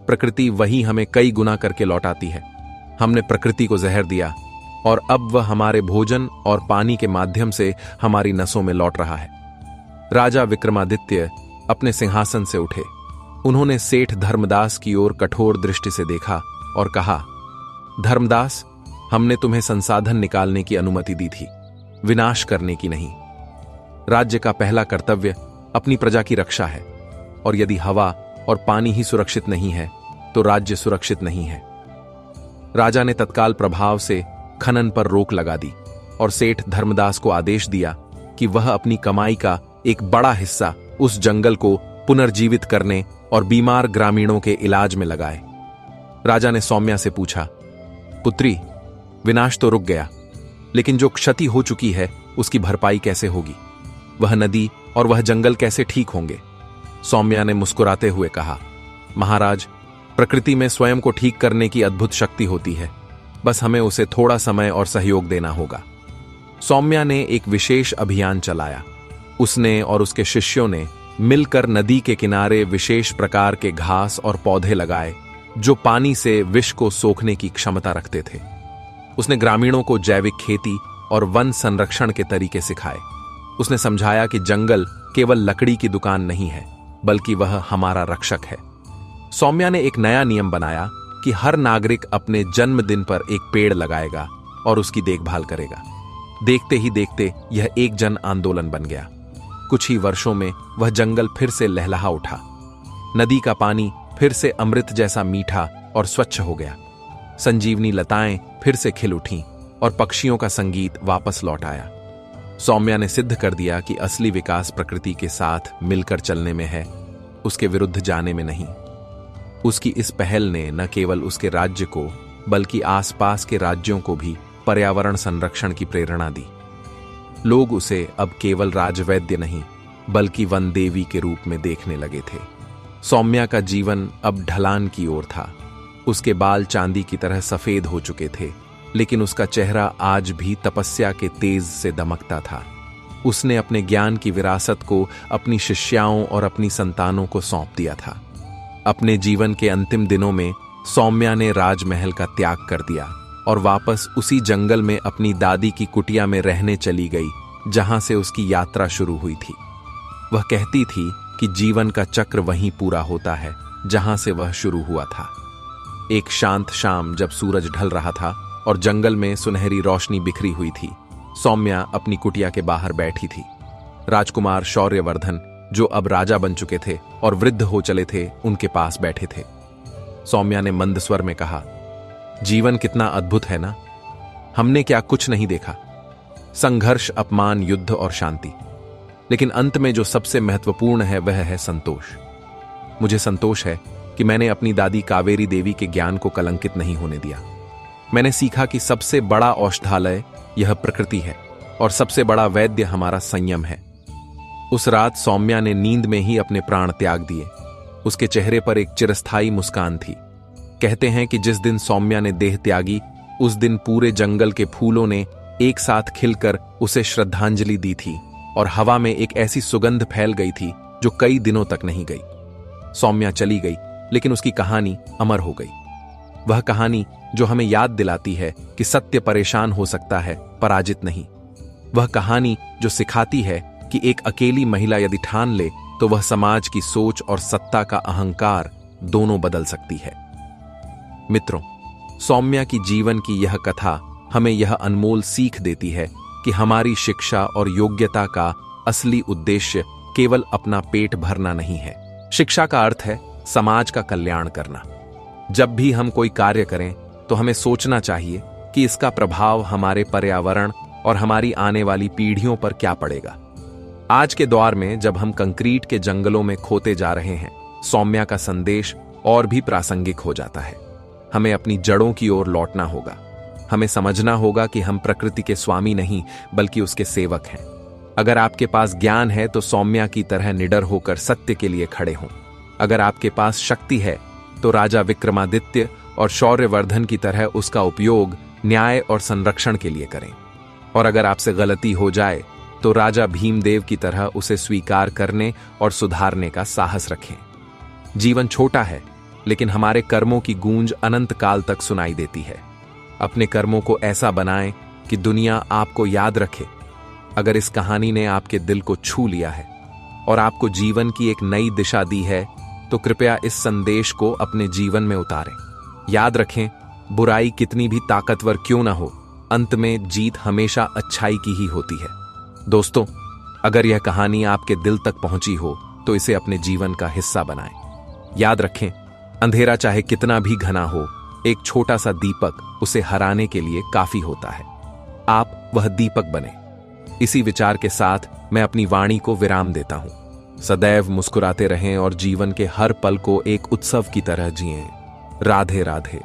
प्रकृति वही हमें कई गुना करके लौटाती है। हमने प्रकृति को जहर दिया और अब वह हमारे भोजन और पानी के माध्यम से हमारी नसों में लौट रहा है। राजा विक्रमादित्य अपने सिंहासन से उठे। उन्होंने सेठ धर्मदास की ओर कठोर दृष्टि से देखा और कहा, धर्मदास, हमने तुम्हें संसाधन निकालने की अनुमति दी थी, विनाश करने की नहीं। राज्य का पहला कर्तव्य अपनी प्रजा की रक्षा है, और यदि हवा और पानी ही सुरक्षित नहीं है तो राज्य सुरक्षित नहीं है। राजा ने तत्काल प्रभाव से खनन पर रोक लगा दी और सेठ धर्मदास को आदेश दिया कि वह अपनी कमाई का एक बड़ा हिस्सा उस जंगल को पुनर्जीवित करने और बीमार ग्रामीणों के इलाज में लगाए। राजा ने सौम्या से पूछा, पुत्री, विनाश तो रुक गया, लेकिन जो क्षति हो चुकी है उसकी भरपाई कैसे होगी? वह नदी और वह जंगल कैसे ठीक होंगे? सौम्या ने मुस्कुराते हुए कहा, महाराज, प्रकृति में स्वयं को ठीक करने की अद्भुत शक्ति होती है, बस हमें उसे थोड़ा समय और सहयोग देना होगा। सौम्या ने एक विशेष अभियान चलाया। उसने और उसके शिष्यों ने मिलकर नदी के किनारे विशेष प्रकार के घास और पौधे लगाए जो पानी से विष को सोखने की क्षमता रखते थे। उसने ग्रामीणों को जैविक खेती और वन संरक्षण के तरीके सिखाए। उसने समझाया कि जंगल केवल लकड़ी की दुकान नहीं है, बल्कि वह हमारा रक्षक है। सौम्या ने एक नया नियम बनाया कि हर नागरिक अपने जन्मदिन पर एक पेड़ लगाएगा और उसकी देखभाल करेगा। देखते ही देखते यह एक जन आंदोलन बन गया। कुछ ही वर्षों में वह जंगल फिर से लहलहा उठा। नदी का पानी फिर से अमृत जैसा मीठा और स्वच्छ हो गया। संजीवनी लताएं फिर से खिल उठीं और पक्षियों का संगीत वापस लौट आया। सौम्या ने सिद्ध कर दिया कि असली विकास प्रकृति के साथ मिलकर चलने में है, उसके विरुद्ध जाने में नहीं। उसकी इस पहल ने न केवल उसके राज्य को बल्कि आसपास के राज्यों को भी पर्यावरण संरक्षण की प्रेरणा दी। लोग उसे अब केवल राजवैद्य नहीं बल्कि वन देवी के रूप में देखने लगे थे। सौम्या का जीवन अब ढलान की ओर था। उसके बाल चांदी की तरह सफेद हो चुके थे, लेकिन उसका चेहरा आज भी तपस्या के तेज से दमकता था। उसने अपने ज्ञान की विरासत को अपनी शिष्याओं और अपनी संतानों को सौंप दिया था। अपने जीवन के अंतिम दिनों में सौम्या ने राजमहल का त्याग कर दिया और वापस उसी जंगल में अपनी दादी की कुटिया में रहने चली गई जहां से उसकी यात्रा शुरू हुई थी। वह कहती थी कि जीवन का चक्र वहीं पूरा होता है जहां से वह शुरू हुआ था। एक शांत शाम जब सूरज ढल रहा था और जंगल में सुनहरी रोशनी बिखरी हुई थी, सौम्या अपनी कुटिया के बाहर बैठी थी। राजकुमार शौर्यवर्धन, जो अब राजा बन चुके थे और वृद्ध हो चले थे, उनके पास बैठे थे। सौम्या ने मंद स्वर में कहा, जीवन कितना अद्भुत है ना। हमने क्या कुछ नहीं देखा, संघर्ष, अपमान, युद्ध और शांति, लेकिन अंत में जो सबसे महत्वपूर्ण है वह है संतोष। मुझे संतोष है कि मैंने अपनी दादी कावेरी देवी के ज्ञान को कलंकित नहीं होने दिया। मैंने सीखा कि सबसे बड़ा औषधालय यह प्रकृति है और सबसे बड़ा वैद्य हमारा संयम है। उस रात सौम्या ने नींद में ही अपने प्राण त्याग दिए। उसके चेहरे पर एक चिरस्थायी मुस्कान थी। कहते हैं कि जिस दिन सौम्या ने देह त्यागी, उस दिन पूरे जंगल के फूलों ने एक साथ खिलकर उसे श्रद्धांजलि दी थी और हवा में एक ऐसी सुगंध फैल गई थी जो कई दिनों तक नहीं गई। सौम्या चली गई, लेकिन उसकी कहानी अमर हो गई। वह कहानी जो हमें याद दिलाती है कि सत्य परेशान हो सकता है, पराजित नहीं। वह कहानी जो सिखाती है कि एक अकेली महिला यदि ठान ले तो वह समाज की सोच और सत्ता का अहंकार दोनों बदल सकती है। मित्रों, सौम्या की जीवन की यह कथा हमें यह अनमोल सीख देती है कि हमारी शिक्षा और योग्यता का असली उद्देश्य केवल अपना पेट भरना नहीं है। शिक्षा का अर्थ है समाज का कल्याण करना। जब भी हम कोई कार्य करें तो हमें सोचना चाहिए कि इसका प्रभाव हमारे पर्यावरण और हमारी आने वाली पीढ़ियों पर क्या पड़ेगा। आज के दौर में जब हम कंक्रीट के जंगलों में खोते जा रहे हैं, सौम्या का संदेश और भी प्रासंगिक हो जाता है। हमें अपनी जड़ों की ओर लौटना होगा। हमें समझना होगा कि हम प्रकृति के स्वामी नहीं बल्कि उसके सेवक हैं। अगर आपके पास ज्ञान है तो सौम्या की तरह निडर होकर सत्य के लिए खड़े हों। अगर आपके पास शक्ति है तो राजा विक्रमादित्य और शौर्यवर्धन की तरह उसका उपयोग न्याय और संरक्षण के लिए करें। और अगर आपसे गलती हो जाए तो राजा भीमदेव की तरह उसे स्वीकार करने और सुधारने का साहस रखें। जीवन छोटा है, लेकिन हमारे कर्मों की गूंज अनंत काल तक सुनाई देती है। अपने कर्मों को ऐसा बनाएं कि दुनिया आपको याद रखे। अगर इस कहानी ने आपके दिल को छू लिया है और आपको जीवन की एक नई दिशा दी है, तो कृपया इस संदेश को अपने जीवन में उतारें। याद रखें, बुराई कितनी भी ताकतवर क्यों ना हो, अंत में जीत हमेशा अच्छाई की ही होती है। दोस्तों, अगर यह कहानी आपके दिल तक पहुंची हो तो इसे अपने जीवन का हिस्सा बनाएं। याद रखें, अंधेरा चाहे कितना भी घना हो, एक छोटा सा दीपक उसे हराने के लिए काफी होता है। आप वह दीपक बने। इसी विचार के साथ मैं अपनी वाणी को विराम देता हूं। सदैव मुस्कुराते रहें और जीवन के हर पल को एक उत्सव की तरह जिएं। राधे राधे।